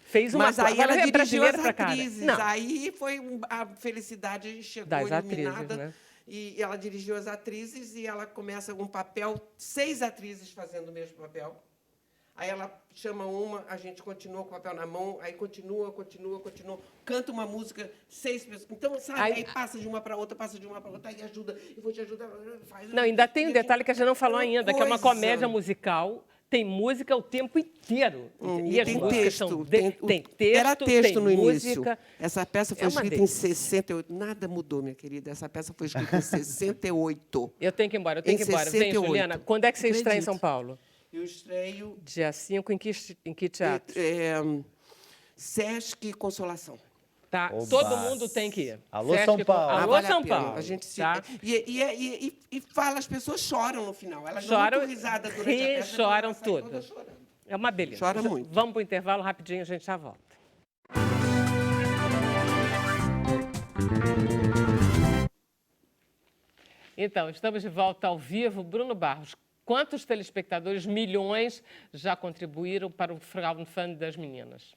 fez uma Mas aí ela é dirigiu brasileira as pra cara. atrizes. Não, Aí foi a felicidade chegou Das iluminada. atrizes, né? E ela dirigiu as atrizes e ela começa um papel, 6 atrizes fazendo o mesmo papel. Aí ela chama uma, a gente continua com o papel na mão, aí continua, canta uma música, 6 pessoas. Então, sabe, aí passa de uma para outra, aí ajuda, eu vou te ajudar, faz. Não, ainda tem um detalhe que a gente não falou uma ainda, que é uma coisa. comédia musical, tem música o tempo inteiro. E as tem músicas são texto. tem texto, Era texto tem no música. início. Essa peça foi É uma escrita delícia. em 68. Nada mudou, minha querida. Essa peça foi escrita em 68. Eu tenho que ir embora, Em Vem, 68. Juliana, quando é que você estreia em Acredito. São Paulo? Eu estreio Dia 5, em que teatro? Sesc Consolação. Tá? Oba. Todo mundo tem que ir. Alô, São Paulo. Alô, Vale a São pena. Paulo. A gente se... tá? e fala, as pessoas choram no final. Elas Choram, dão muito risada durante a riem, peça. choram elas saem tudo. todas chorando. É uma beleza. Chora muito. Vamos para o intervalo rapidinho, a gente já volta. Então, estamos de volta ao vivo. Bruno Barros, quantos telespectadores, milhões, já contribuíram para o crowdfunding das meninas?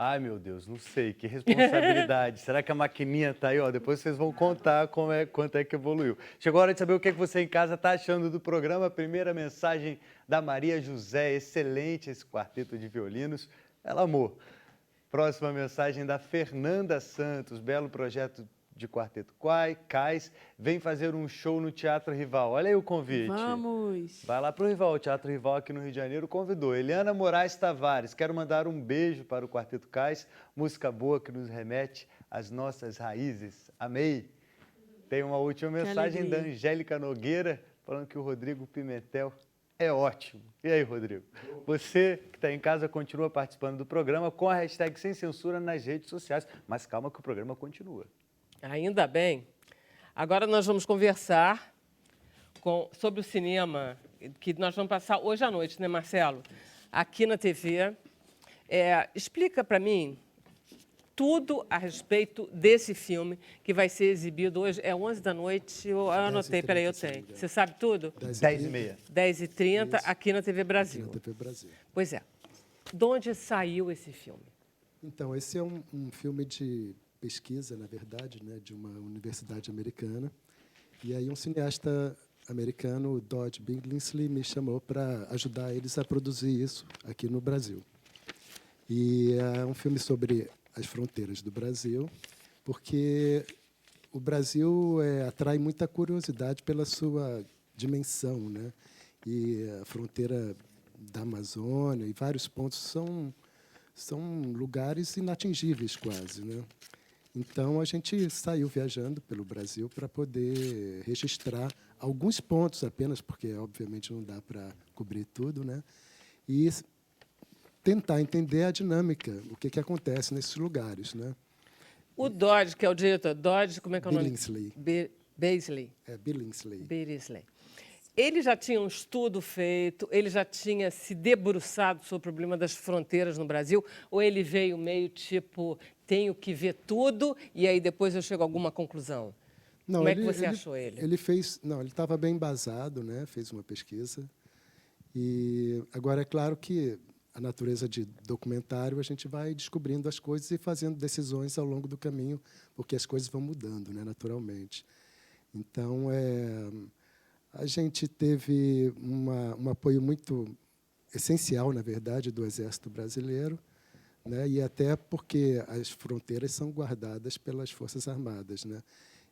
Ai, meu Deus, não sei, que responsabilidade. Será que a maquininha tá aí? Ó, depois vocês vão contar quanto é que evoluiu. Chegou a hora de saber o que você em casa está achando do programa. A primeira mensagem da Maria José, excelente esse quarteto de violinos. Ela amou. Próxima mensagem da Fernanda Santos, belo projeto de quarteto Cais, vem fazer um show no Teatro Rival. Olha aí o convite. Vamos! Vai lá para o Rival, o Teatro Rival aqui no Rio de Janeiro convidou. Eliana Moraes Tavares, quero mandar um beijo para o Quarteto Cais, música boa que nos remete às nossas raízes. Amei. Tem uma última mensagem da alegria. Angélica Nogueira, falando que o Rodrigo Pimentel é ótimo. E aí, Rodrigo? Você que está em casa continua participando do programa com a hashtag Sem Censura nas redes sociais. Mas calma que o programa continua. Ainda bem. Agora nós vamos conversar sobre o cinema, que nós vamos passar hoje à noite, né, Marcelo? Aqui na TV. Explica para mim tudo a respeito desse filme que vai ser exibido hoje. É 11 da noite, eu anotei, peraí, eu tenho. Você sabe tudo? 10h30. 10h30, aqui na TV Brasil. Na TV Brasil. Pois é. De onde saiu esse filme? Então, esse é um filme de pesquisa, na verdade, né, de uma universidade americana. E aí um cineasta americano, Dodge Billingsley, me chamou para ajudar eles a produzir isso aqui no Brasil. E é um filme sobre as fronteiras do Brasil, porque o Brasil atrai muita curiosidade pela sua dimensão, né? E a fronteira da Amazônia e vários pontos são lugares inatingíveis quase, né? Então, a gente saiu viajando pelo Brasil para poder registrar alguns pontos apenas, porque, obviamente, não dá para cobrir tudo, né? E tentar entender a dinâmica, o que acontece nesses lugares, né? O Dodge, que é o diretor, Dodge, como é que é o nome? Billingsley. Billingsley. Billingsley. Billingsley. Ele já tinha um estudo feito, ele já tinha se debruçado sobre o problema das fronteiras no Brasil, ou ele veio meio tipo, tenho que ver tudo e aí depois eu chego a alguma conclusão? Não, Como é que você achou ele? Ele estava bem embasado, né? Fez uma pesquisa. E agora é claro que a natureza de documentário, a gente vai descobrindo as coisas e fazendo decisões ao longo do caminho, porque as coisas vão mudando, né? Naturalmente. Então, a gente teve um apoio muito essencial, na verdade, do Exército Brasileiro, né? E até porque as fronteiras são guardadas pelas Forças Armadas, né?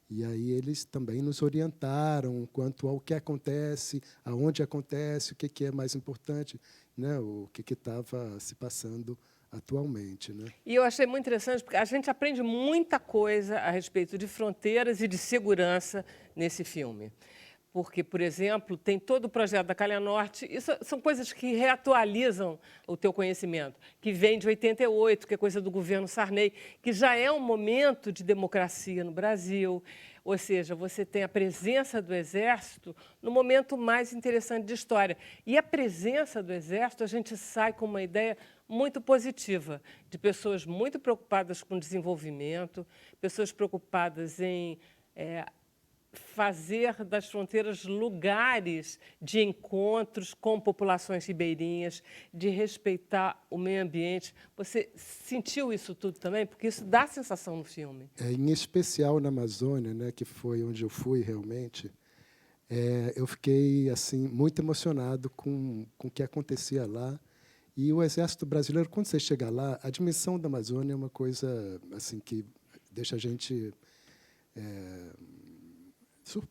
E aí eles também nos orientaram quanto ao que acontece, aonde acontece, o que é mais importante, né? O que estava se passando atualmente, né? E eu achei muito interessante, porque a gente aprende muita coisa a respeito de fronteiras e de segurança nesse filme. Porque, por exemplo, tem todo o projeto da Calha Norte, isso são coisas que reatualizam o teu conhecimento, que vem de 88, que é coisa do governo Sarney, que já é um momento de democracia no Brasil, ou seja, você tem a presença do Exército no momento mais interessante de história. E a presença do Exército, a gente sai com uma ideia muito positiva, de pessoas muito preocupadas com desenvolvimento, pessoas preocupadas em fazer das fronteiras lugares de encontros com populações ribeirinhas, de respeitar o meio ambiente. Você sentiu isso tudo também? Porque isso dá sensação no filme. Em especial na Amazônia, né, que foi onde eu fui realmente, eu fiquei assim muito emocionado com o que acontecia lá. E o Exército Brasileiro, quando você chega lá, a dimensão da Amazônia é uma coisa assim que deixa a gente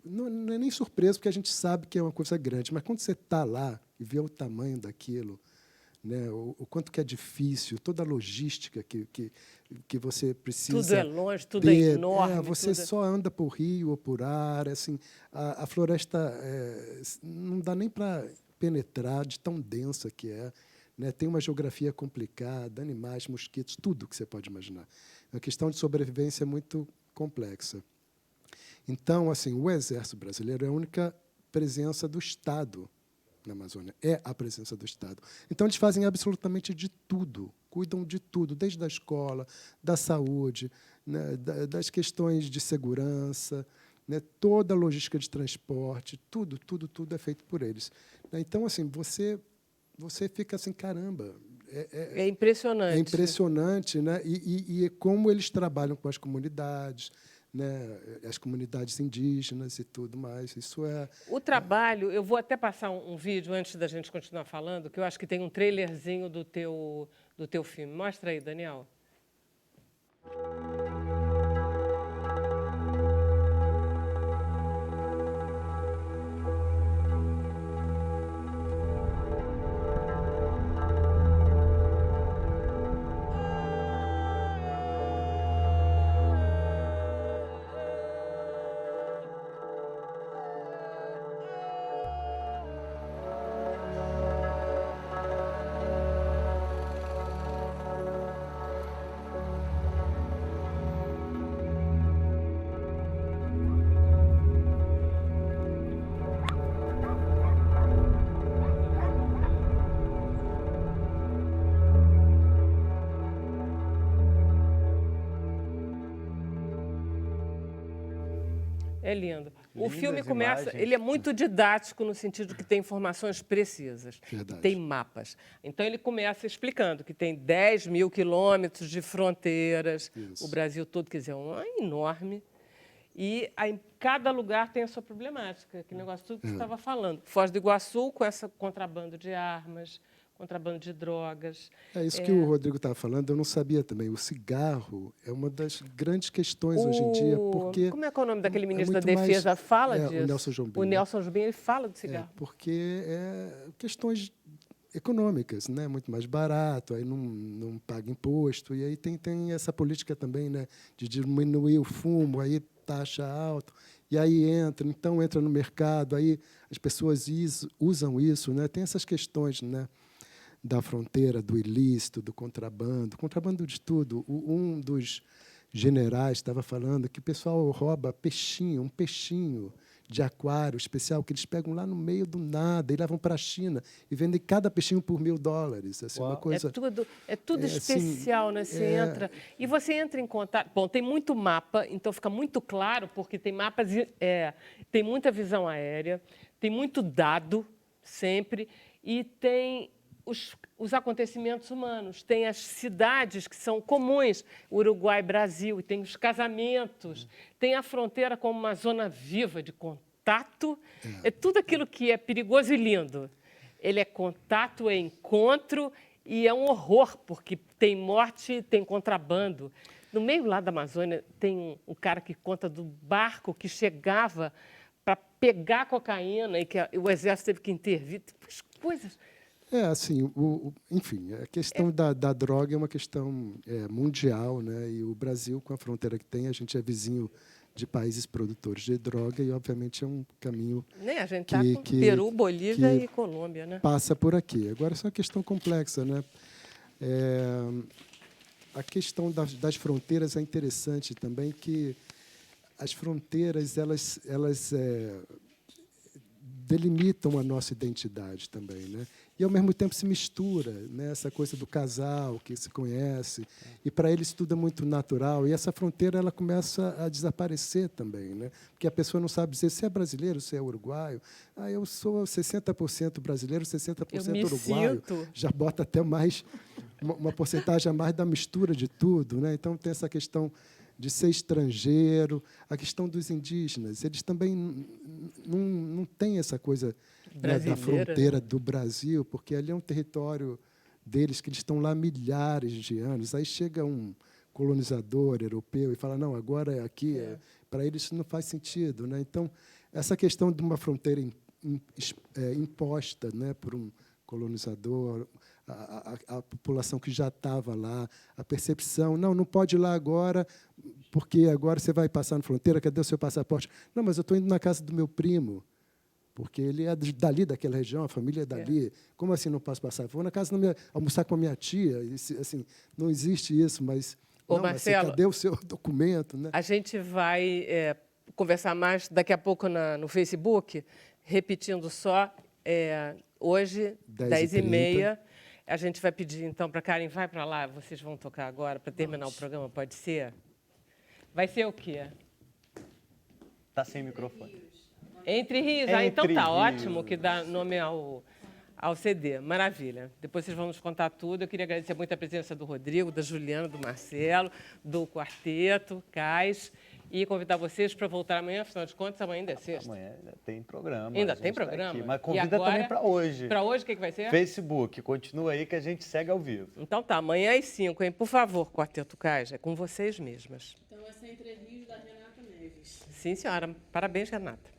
não é nem surpreso, porque a gente sabe que é uma coisa grande, mas quando você está lá e vê o tamanho daquilo, né, o quanto que é difícil, toda a logística que você precisa. Tudo é longe, tudo é enorme. Você só anda por rio ou por ar, assim, a floresta não dá nem para penetrar de tão densa que é. Né? Tem uma geografia complicada, animais, mosquitos, tudo que você pode imaginar. É uma questão de sobrevivência muito complexa. Então, assim, o Exército Brasileiro é a única presença do Estado na Amazônia, é a presença do Estado. Então, eles fazem absolutamente de tudo, cuidam de tudo, desde a escola, da saúde, né, das questões de segurança, né, toda a logística de transporte, tudo é feito por eles. Então, assim, você fica assim, caramba. É impressionante. É impressionante, né? E como eles trabalham com as comunidades, né? As comunidades indígenas e tudo mais. Isso é... O trabalho, eu vou até passar um vídeo antes da gente continuar falando, que eu acho que tem um trailerzinho do teu filme. Mostra aí, Daniel. É lindo. O filme começa, imagens. ele é muito didático no sentido que tem informações precisas. Verdade. Tem mapas. Então, ele começa explicando que tem 10 mil quilômetros de fronteiras, Isso. o Brasil todo, quer dizer, é enorme. E aí, cada lugar tem a sua problemática, aquele negócio tudo que você estava falando. Foz do Iguaçu, com essa contrabando de armas, contrabando de drogas. É isso que o Rodrigo estava falando, eu não sabia também. O cigarro é uma das grandes questões hoje em dia, porque... Como é que é o nome daquele ministro da muito Defesa? mais- Fala o disso. Nelson Jobim, O né? Nelson Jobim, ele fala do cigarro. Porque questões econômicas, né? Muito mais barato, aí não paga imposto, e aí tem essa política também, né? De diminuir o fumo, aí taxa alta, e aí entra no mercado, aí as pessoas usam isso, né? Tem essas questões, né? Da fronteira, do ilícito, do contrabando de tudo. Um dos generais estava falando que o pessoal rouba um peixinho de aquário especial que eles pegam lá no meio do nada e levam para a China e vendem cada peixinho por $1.000. Assim, uma coisa... É tudo especial, assim, né? Você entra. E você entra em contato. Bom, tem muito mapa, então fica muito claro, porque tem mapas, tem muita visão aérea, tem muito dado, sempre, e tem os acontecimentos humanos. Tem as cidades que são comuns, Uruguai, Brasil, e tem os casamentos, tem a fronteira como uma zona viva de contato. É tudo aquilo que é perigoso e lindo. Ele é contato, é encontro e é um horror, porque tem morte, tem contrabando. No meio lá da Amazônia, tem um cara que conta do barco que chegava para pegar cocaína e que o exército teve que intervir. As coisas... assim, enfim, a questão da droga é uma questão mundial, né? E o Brasil, com a fronteira que tem, a gente é vizinho de países produtores de droga e, obviamente, é um caminho A gente está com Peru, Bolívia e Colômbia, né? Passa por aqui. Agora, isso é uma questão complexa, né? A questão das fronteiras é interessante também, que as fronteiras, elas delimitam a nossa identidade também, né? E, ao mesmo tempo, se mistura, né? Essa coisa do casal que se conhece, e para eles tudo é muito natural, e essa fronteira ela começa a desaparecer também, né? Porque a pessoa não sabe dizer se é brasileiro, se é uruguaio. Eu sou 60% brasileiro, 60% uruguaio. Já bota até mais, uma porcentagem a mais da mistura de tudo, né? Então, tem essa questão de ser estrangeiro, a questão dos indígenas. Eles também não têm essa coisa, né, da fronteira do Brasil, porque ali é um território deles, que eles estão lá há milhares de anos. Aí chega um colonizador europeu e fala, não, agora é aqui. Para eles isso não faz sentido, né? Então, essa questão de uma fronteira imposta, né, por um colonizador, a população que já estava lá, a percepção, não pode ir lá agora, porque agora você vai passar na fronteira, cadê o seu passaporte? Não, mas eu estou indo na casa do meu primo, porque ele é dali, daquela região, a família é dali. Como assim não posso passar? Vou na casa almoçar com a minha tia. Assim, não existe isso, mas... Ô, não, Marcelo, mas cadê o seu documento? Né? A gente vai conversar mais daqui a pouco no Facebook, repetindo só, hoje, 10h30. A gente vai pedir, então, para a Karen, vai para lá, vocês vão tocar agora, para terminar o programa, pode ser? Vai ser o quê? Está sem microfone. Entre Rios. Então tá ótimo, que dá nome ao CD. Maravilha. Depois vocês vão nos contar tudo. Eu queria agradecer muito a presença do Rodrigo, da Juliana, do Marcelo, do Quarteto, Cais, e convidar vocês para voltar amanhã. Afinal de contas, amanhã ainda é sexta. Amanhã ainda tem programa. Ainda tem programa? Tá aqui, mas convida também para hoje. Para hoje, o que vai ser? Facebook. Continua aí que a gente segue ao vivo. Então tá, amanhã às 5, hein? Por favor, Quarteto Cais, é com vocês mesmas. Então, essa é Entre Rios, da Renata Neves. Sim, senhora. Parabéns, Renata.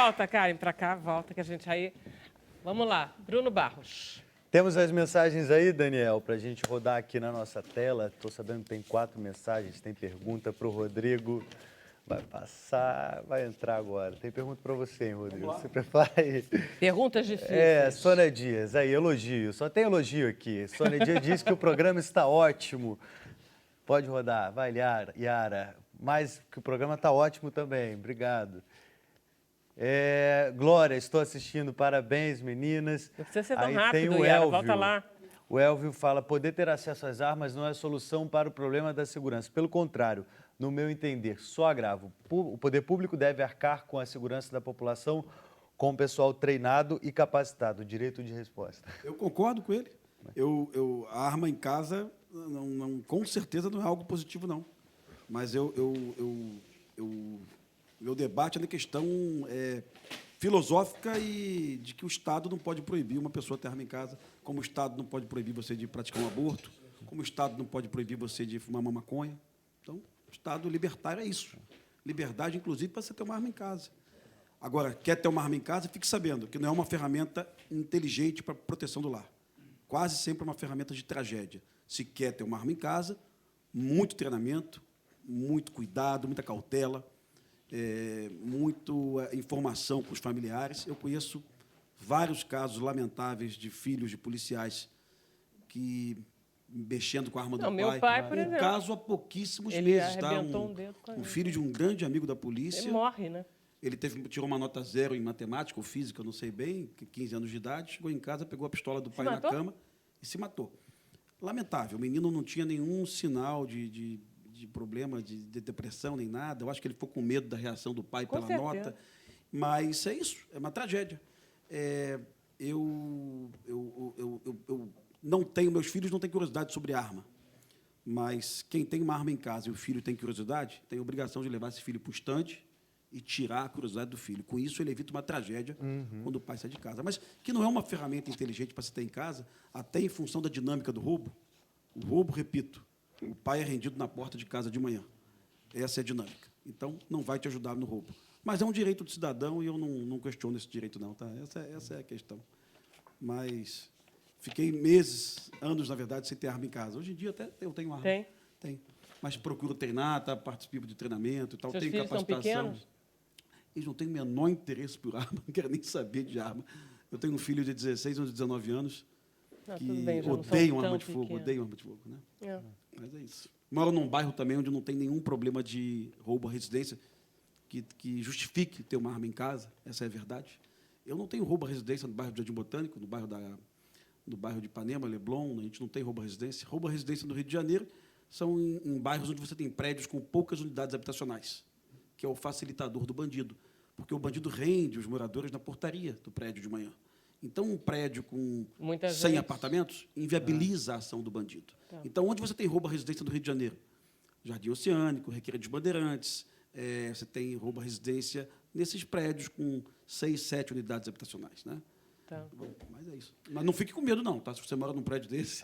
Volta, Karen, para cá, volta, que a gente aí... Vamos lá, Bruno Barros. Temos as mensagens aí, Daniel, para a gente rodar aqui na nossa tela. Estou sabendo que tem 4 mensagens, tem pergunta para o Rodrigo. Vai passar, vai entrar agora. Tem pergunta para você, hein, Rodrigo? Você prepara aí. Perguntas difíceis. Sônia Dias, aí, elogio. Só tem elogio aqui. Sônia Dias diz que o programa está ótimo. Pode rodar. Vai, Yara. Mas que o programa está ótimo também. Obrigado. Glória, estou assistindo. Parabéns, meninas. Não precisa ser tão aí rápido, tem o Yara. Elvio. Volta lá. O Elvio fala, poder ter acesso às armas não é solução para o problema da segurança. Pelo contrário, no meu entender, só agrava. O poder público deve arcar com a segurança da população com o pessoal treinado e capacitado. Direito de resposta. Eu concordo com ele. A arma em casa, com certeza, não é algo positivo, não. Mas meu debate é na questão filosófica e de que o Estado não pode proibir uma pessoa ter arma em casa, como o Estado não pode proibir você de praticar um aborto, como o Estado não pode proibir você de fumar uma maconha. Então, o Estado libertário é isso. Liberdade, inclusive, para você ter uma arma em casa. Agora, quer ter uma arma em casa, fique sabendo que não é uma ferramenta inteligente para proteção do lar. Quase sempre é uma ferramenta de tragédia. Se quer ter uma arma em casa, muito treinamento, muito cuidado, muita cautela, muita informação com os familiares. Eu conheço vários casos lamentáveis de filhos de policiais que, mexendo com a arma do Meu pai, por exemplo, caso há pouquíssimos ele meses. arrebentou um dedo com a Um gente. filho de um grande amigo da polícia. Ele morre, né? Ele tirou uma nota 0 em matemática ou física, eu não sei bem, 15 anos de idade, chegou em casa, pegou a pistola do pai na matou? cama e se matou. Lamentável, o menino não tinha nenhum sinal de problema, de depressão, nem nada. Eu acho que ele ficou com medo da reação do pai pela nota. Mas é isso, é uma tragédia. Eu não tenho, meus filhos não têm curiosidade sobre arma. Mas quem tem uma arma em casa e o filho tem curiosidade, tem a obrigação de levar esse filho para o estande e tirar a curiosidade do filho. Com isso, ele evita uma tragédia quando o pai sai de casa. Mas que não é uma ferramenta inteligente para se ter em casa, até em função da dinâmica do roubo. O roubo, repito, o pai é rendido na porta de casa de manhã. Essa é a dinâmica. Então, não vai te ajudar no roubo. Mas é um direito do cidadão e eu não questiono esse direito, não. Tá? Essa é a questão. Mas fiquei meses, anos, na verdade, sem ter arma em casa. Hoje em dia, até eu tenho arma. Tem. Mas procuro treinar, participo de treinamento e tal. Seus tenho filhos são capacitação. pequenos? Eles não têm o menor interesse por arma, não querem nem saber de arma. Eu tenho um filho de 16 ou 19 anos que tudo bem, já não são odeiam tão arma de fogo, pequenos. odeiam arma de fogo. Né? Mas é isso. Moro num bairro também onde não tem nenhum problema de roubo à residência que justifique ter uma arma em casa, essa é a verdade. Eu não tenho roubo à residência no bairro do Jardim Botânico, no bairro de Ipanema, Leblon, a gente não tem roubo à residência. Roubo à residência no Rio de Janeiro são em bairros onde você tem prédios com poucas unidades habitacionais, que é o facilitador do bandido, porque o bandido rende os moradores na portaria do prédio de manhã. Então, um prédio com 100 apartamentos inviabiliza a ação do bandido. Então, onde você tem roubo à residência no Rio de Janeiro? Jardim Oceânico, Requeira dos Bandeirantes, você tem roubo à residência nesses prédios com 6, 7 unidades habitacionais. Né? Bom, mas é isso. Mas não fique com medo, não, tá? Se você mora num prédio desse,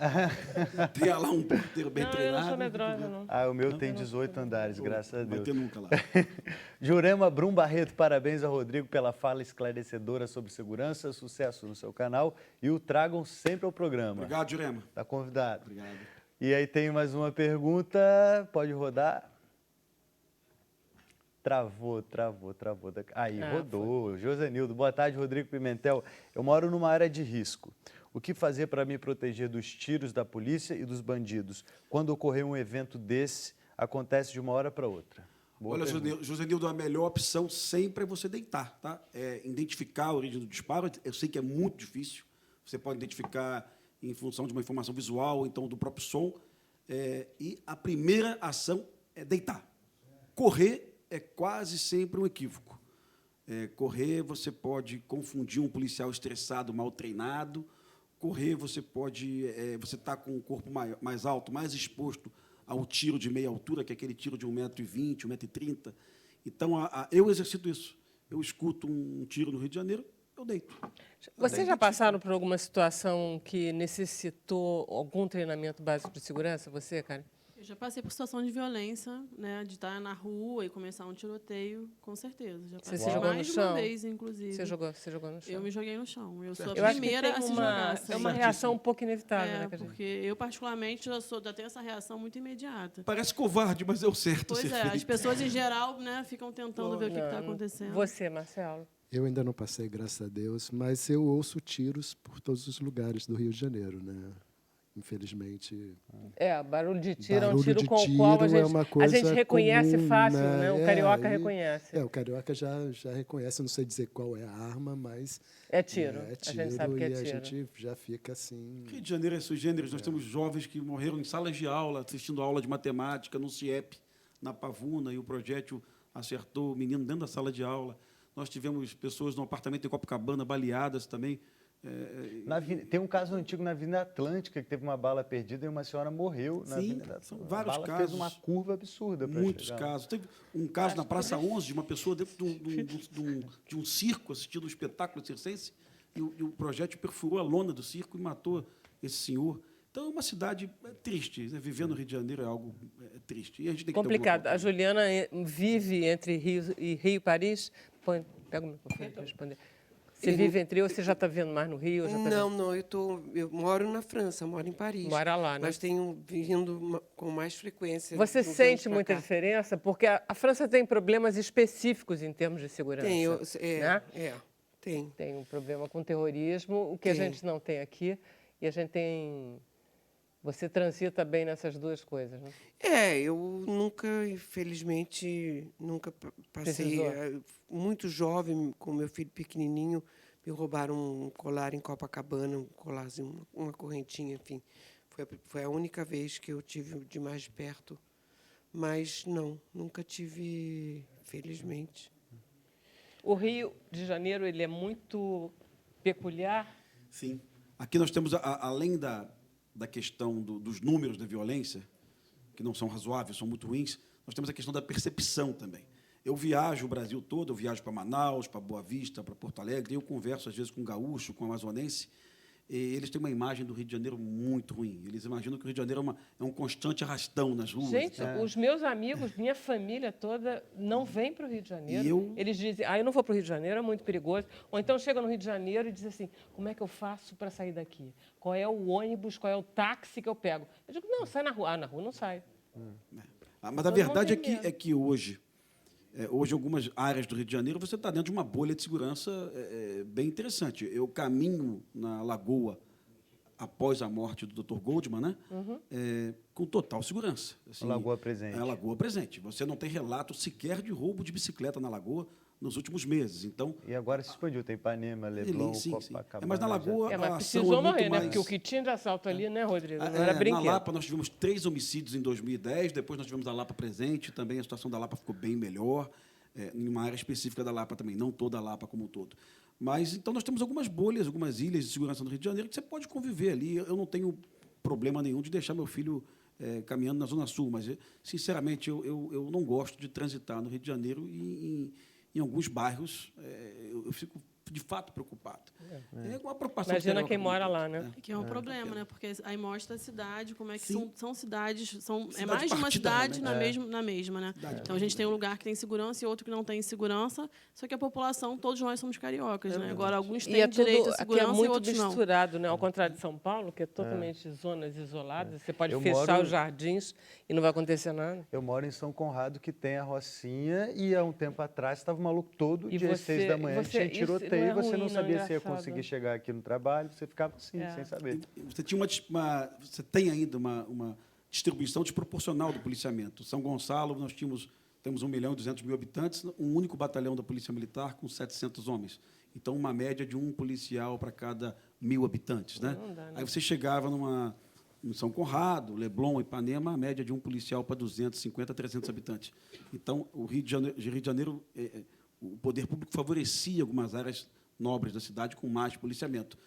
tenha lá um porteiro bem treinado. Eu não sou medrosa, não. O meu tem 18 andares, graças a Deus. Não vai ter nunca lá. Jurema Brum Barreto, parabéns ao Rodrigo pela fala esclarecedora sobre segurança. Sucesso no seu canal e o tragam sempre ao programa. Obrigado, Jurema. Está convidado. Obrigado. E aí tem mais uma pergunta, pode rodar. Travou. Aí, rodou. Josenildo, boa tarde, Rodrigo Pimentel. Eu moro numa área de risco. O que fazer para me proteger dos tiros da polícia e dos bandidos? Quando ocorrer um evento desse, acontece de uma hora para outra. Olha, Josenildo, a melhor opção sempre é você deitar, tá? Identificar a origem do disparo. Eu sei que é muito difícil. Você pode identificar em função de uma informação visual, ou então do próprio som. E a primeira ação é deitar. Correr é quase sempre um equívoco. Correr, você pode confundir um policial estressado, mal treinado. Correr, você está com o corpo mais alto, mais exposto ao tiro de meia altura, que é aquele tiro de 1,20 m, 1,30 m. Então, eu exercito isso. Eu escuto um tiro no Rio de Janeiro, eu deito. Vocês já passaram por alguma situação que necessitou algum treinamento básico de segurança, você, Karen? Eu já passei por situação de violência, né? De estar na rua e começar um tiroteio, com certeza. Já Você passei se jogou no mais de chão? uma vez, inclusive. Você jogou no chão? Eu me joguei no chão. Eu sou a Eu acho que primeira tem a se uma, jogar. assim. é uma reação um pouco inevitável, né? que a gente- Porque eu, particularmente, já tenho essa reação muito imediata. Parece covarde, mas é o certo Pois ser é, as feito. pessoas, em geral, né, ficam tentando ver o que está Não, acontecendo. Você, Marcelo? Eu ainda não passei, graças a Deus, mas eu ouço tiros por todos os lugares do Rio de Janeiro, né? Infelizmente. Barulho de tiro é um Barulho tiro de com o qual tiro é uma a gente coisa reconhece comum, fácil, né? né? O carioca e- reconhece. o carioca já reconhece, eu não sei dizer qual é a arma, mas É tiro. é A tiro gente sabe que é e a tiro. gente já fica assim. Rio de Janeiro é sui generis. Nós temos jovens que morreram em salas de aula, assistindo aula de matemática, no CIEP, na Pavuna, e o projétil acertou o menino dentro da sala de aula. Nós tivemos pessoas no apartamento em Copacabana baleadas também. Tem um caso antigo na Avenida Atlântica, que teve uma bala perdida e uma senhora morreu na Sim, Avenida são Atlântica. vários A bala casos. fez uma curva absurda para Muitos chegar. casos. Teve um caso na Praça 11 de uma pessoa dentro de um circo assistindo um espetáculo circense e o projétil perfurou a lona do circo e matou esse senhor. Então, é uma cidade triste. Né? Viver no Rio de Janeiro é algo triste. E a gente tem que ter Complicado. alguma A Juliana vive entre Rio e Paris. Pega o microfone para responder. Você vive entre ou você já está vivendo mais no Rio? Já tá Não, eu moro na França, moro em Paris. Mora lá, né? Mas tenho vindo com mais frequência. Você de uns anos sente pra muita cá. diferença? Porque a França tem problemas específicos em termos de segurança. né? Tem. Tem um problema com terrorismo, o que a Tem. gente não tem aqui. E a gente tem... Você transita bem nessas duas coisas, né? Eu nunca, infelizmente, nunca passei. Precisou? Muito jovem, com meu filho pequenininho, me roubaram um colar em Copacabana, um colarzinho, uma correntinha, enfim. Foi a única vez que eu tive de mais perto. Mas não, nunca tive, felizmente. O Rio de Janeiro ele é muito peculiar. Sim. Aqui nós temos, além da questão dos números da violência, que não são razoáveis, são muito ruins, nós temos a questão da percepção também. Eu viajo o Brasil todo, eu viajo para Manaus, para Boa Vista, para Porto Alegre, eu converso, às vezes, com gaúcho, com amazonense, e eles têm uma imagem do Rio de Janeiro muito ruim. Eles imaginam que o Rio de Janeiro é um constante arrastão nas ruas. Gente, os meus amigos, minha família toda, não vem para o Rio de Janeiro. Eles dizem, eu não vou para o Rio de Janeiro, é muito perigoso. Ou então chegam no Rio de Janeiro e dizem assim, como é que eu faço para sair daqui? Qual é o ônibus, qual é o táxi que eu pego? Eu digo, não, sai na rua. Na rua não sai. Mas a verdade é que hoje, algumas áreas do Rio de Janeiro, você está dentro de uma bolha de segurança bem interessante. Eu caminho na Lagoa após a morte do Dr. Goldman, né? Com total segurança. Assim, A Lagoa Presente. É a Lagoa Presente. Você não tem relato sequer de roubo de bicicleta na Lagoa nos últimos meses. Então, E agora se expandiu, tem Ipanema, Leblon, sim. Copacabana. Mas na Lagoa, Mas a ação precisou é muito morrer, né? mais... Porque o que tinha de assalto ali, né, Rodrigo? Não era brinquedo. Na Lapa, nós tivemos 3 homicídios em 2010, depois nós tivemos a Lapa Presente, também a situação da Lapa ficou bem melhor, em uma área específica da Lapa também, não toda a Lapa como um todo. Mas, então, nós temos algumas bolhas, algumas ilhas de segurança no Rio de Janeiro que você pode conviver ali. Eu não tenho problema nenhum de deixar meu filho caminhando na Zona Sul, mas, sinceramente, eu não gosto de transitar no Rio de Janeiro e em alguns bairros eu fico, de fato, preocupado. É uma preocupação. Imagina carioca quem mora como lá, todo. né? Que é um problema, né? Porque aí mostra a cidade, como é que Sim. são cidades, é Cidade mais de uma partida, cidade realmente. na mesma, né? Cidade Então a gente tem um lugar que tem segurança e outro que não tem segurança, só que a população, todos nós somos cariocas, né? Agora alguns E têm é direito tudo, à aqui é segurança e muito outros não. misturado, né? Ao contrário de São Paulo, que é totalmente zonas isoladas. Você pode Eu fechar moro- os jardins e não vai acontecer nada. Eu moro em São Conrado, que tem a Rocinha, e há um tempo atrás estava maluco todo E dia às 6 da manhã, tinha isso tiroteio, não é e você ruim, não sabia se ia engraçado. conseguir chegar aqui no trabalho, você ficava assim, É. sem saber. Você tinha você tem ainda uma distribuição desproporcional do policiamento. São Gonçalo, nós temos 1.200.000 habitantes, um único batalhão da Polícia Militar com 700 homens. Então, uma média de um policial para cada 1.000 habitantes. Né? Não dá, né? Aí você chegava em São Conrado, Leblon, Ipanema, a média de um policial para 250, 300 habitantes. Então, o Rio de Janeiro, o poder público favorecia algumas áreas nobres da cidade com mais policiamento.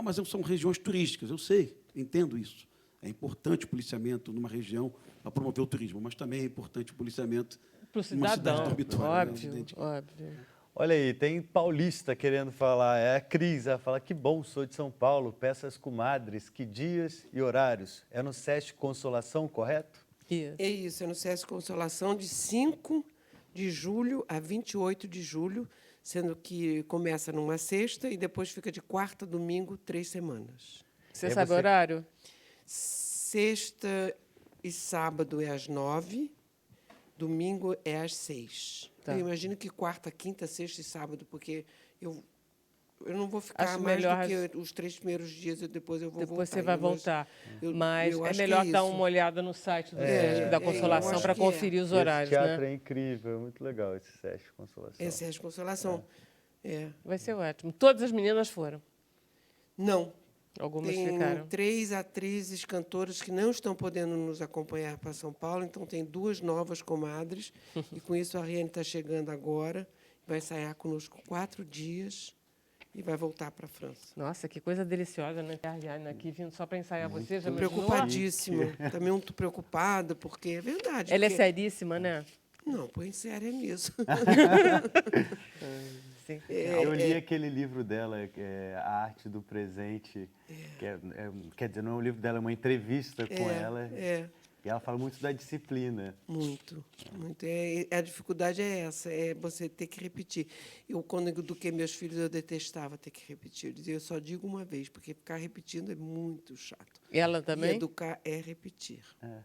Mas são regiões turísticas, eu sei, entendo isso. É importante o policiamento numa região para promover o turismo, mas também é importante o policiamento Para o numa cidade cidadão, dormitória. Né, óbvio, evidente. óbvio. Olha aí, tem paulista querendo falar, é a Cris, ela fala, que bom, sou de São Paulo, peço às comadres, que dias e horários? É no SESC Consolação, correto? Isso. É isso, é no Sesc Consolação, de 5 de julho a 28 de julho, sendo que começa numa sexta e depois fica de quarta a domingo, 3 semanas. Você sabe o horário? Sexta e sábado é às 9, domingo é às 6. Tá. Eu imagino que quarta, quinta, sexta e sábado, porque eu não vou ficar Acho mais melhor- do que os 3 primeiros dias, e depois eu vou voltar. Depois você vai voltar. Mas eu é acho que melhor é dar isso. uma olhada no site do Sesc da eu Consolação acho para que conferir os Esse horários, teatro né? é incrível, é muito legal esse Sesc Consolação. É Sesc Consolação. É. Vai ser ótimo. Todas as meninas foram. Não. Algumas Tem ficaram. 3 atrizes, cantoras que não estão podendo nos acompanhar para São Paulo, então tem 2 novas comadres. E com isso a Riane está chegando agora, vai ensaiar conosco 4 dias e vai voltar para a França. Nossa, que coisa deliciosa, né? A Ariane aqui vindo só para ensaiar você, já imaginou? Preocupadíssima. Também muito preocupada, porque é verdade. Ela é porque- seríssima, né? Não, põe séria mesmo. Sim. Eu li aquele livro dela, que é A Arte do Presente, que quer dizer, não é um livro dela, é uma entrevista com ela. É. E ela fala muito da disciplina. Muito, muito. A dificuldade é essa, é você ter que repetir. Eu, quando eu eduquei meus filhos, eu detestava ter que repetir. Eu dizia, eu só digo uma vez, porque ficar repetindo é muito chato. Ela E também? educar é repetir. É.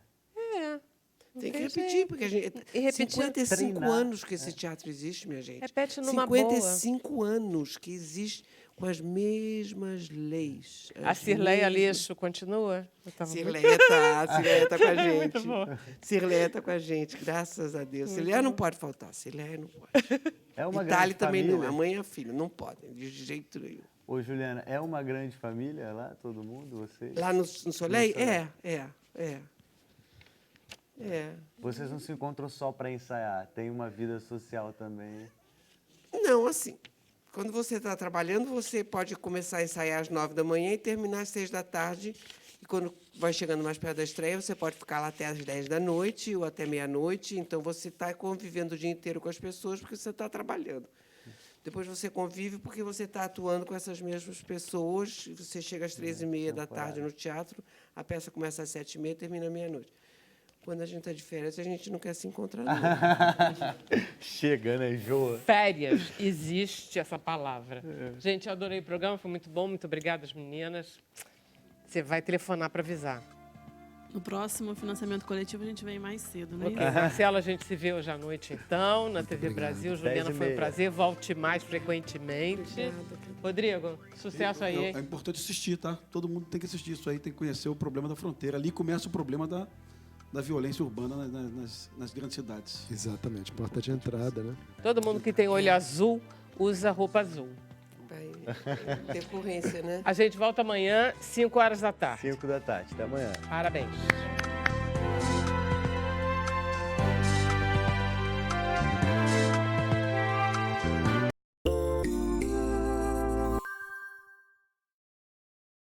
Tem que Tem repetir, jeito. porque a gente... E repetir- 55 treinar. anos que esse teatro existe, minha gente. Repete numa boa. 55 anos que existe com as mesmas leis. A as Cirleia mesmas- Aleixo continua? Eu tava muito- Cirleia tá com a gente. Muito bom. Cirleia tá com a gente, graças a Deus. Cirleia não pode faltar, Cirleia não pode. É uma Itália grande também família. não, a mãe e a filha, não podem, de jeito nenhum. Ô, Juliana, é uma grande família lá, todo mundo, vocês? Lá no Soleil? Soleil. É. Vocês não se encontram só para ensaiar, tem uma vida social também. Não, assim, quando você está trabalhando, você pode começar a ensaiar às 9 da manhã e terminar às 6 da tarde. E quando vai chegando mais perto da estreia, você pode ficar lá até às 10 da noite ou até meia-noite. Então, você está convivendo o dia inteiro com as pessoas porque você está trabalhando. Depois você convive porque você está atuando com essas mesmas pessoas. Você chega às 3h30 da tarde no teatro, a peça começa às 7h30 e termina à meia-noite. Quando a gente está de férias, a gente não quer se encontrar, não. Chega, né? Enjoa. Férias, existe essa palavra. Gente, eu adorei o programa, foi muito bom. Muito obrigada, as meninas. Você vai telefonar para avisar. No próximo financiamento coletivo, a gente vem mais cedo, né? Ok, Marcelo, a gente se vê hoje à noite, então, na TV Brasil. Juliana, foi um 10h30. prazer. Volte mais frequentemente. Rodrigo, sucesso aí, hein? É importante assistir, tá? Todo mundo tem que assistir isso aí, tem que conhecer o problema da fronteira. Ali começa o problema da violência urbana nas grandes cidades. Exatamente, porta de entrada, né? Todo mundo que tem olho azul, usa roupa azul. Vai decorrência, né? A gente volta amanhã, 5 horas da tarde. 5 da tarde, até amanhã. Parabéns.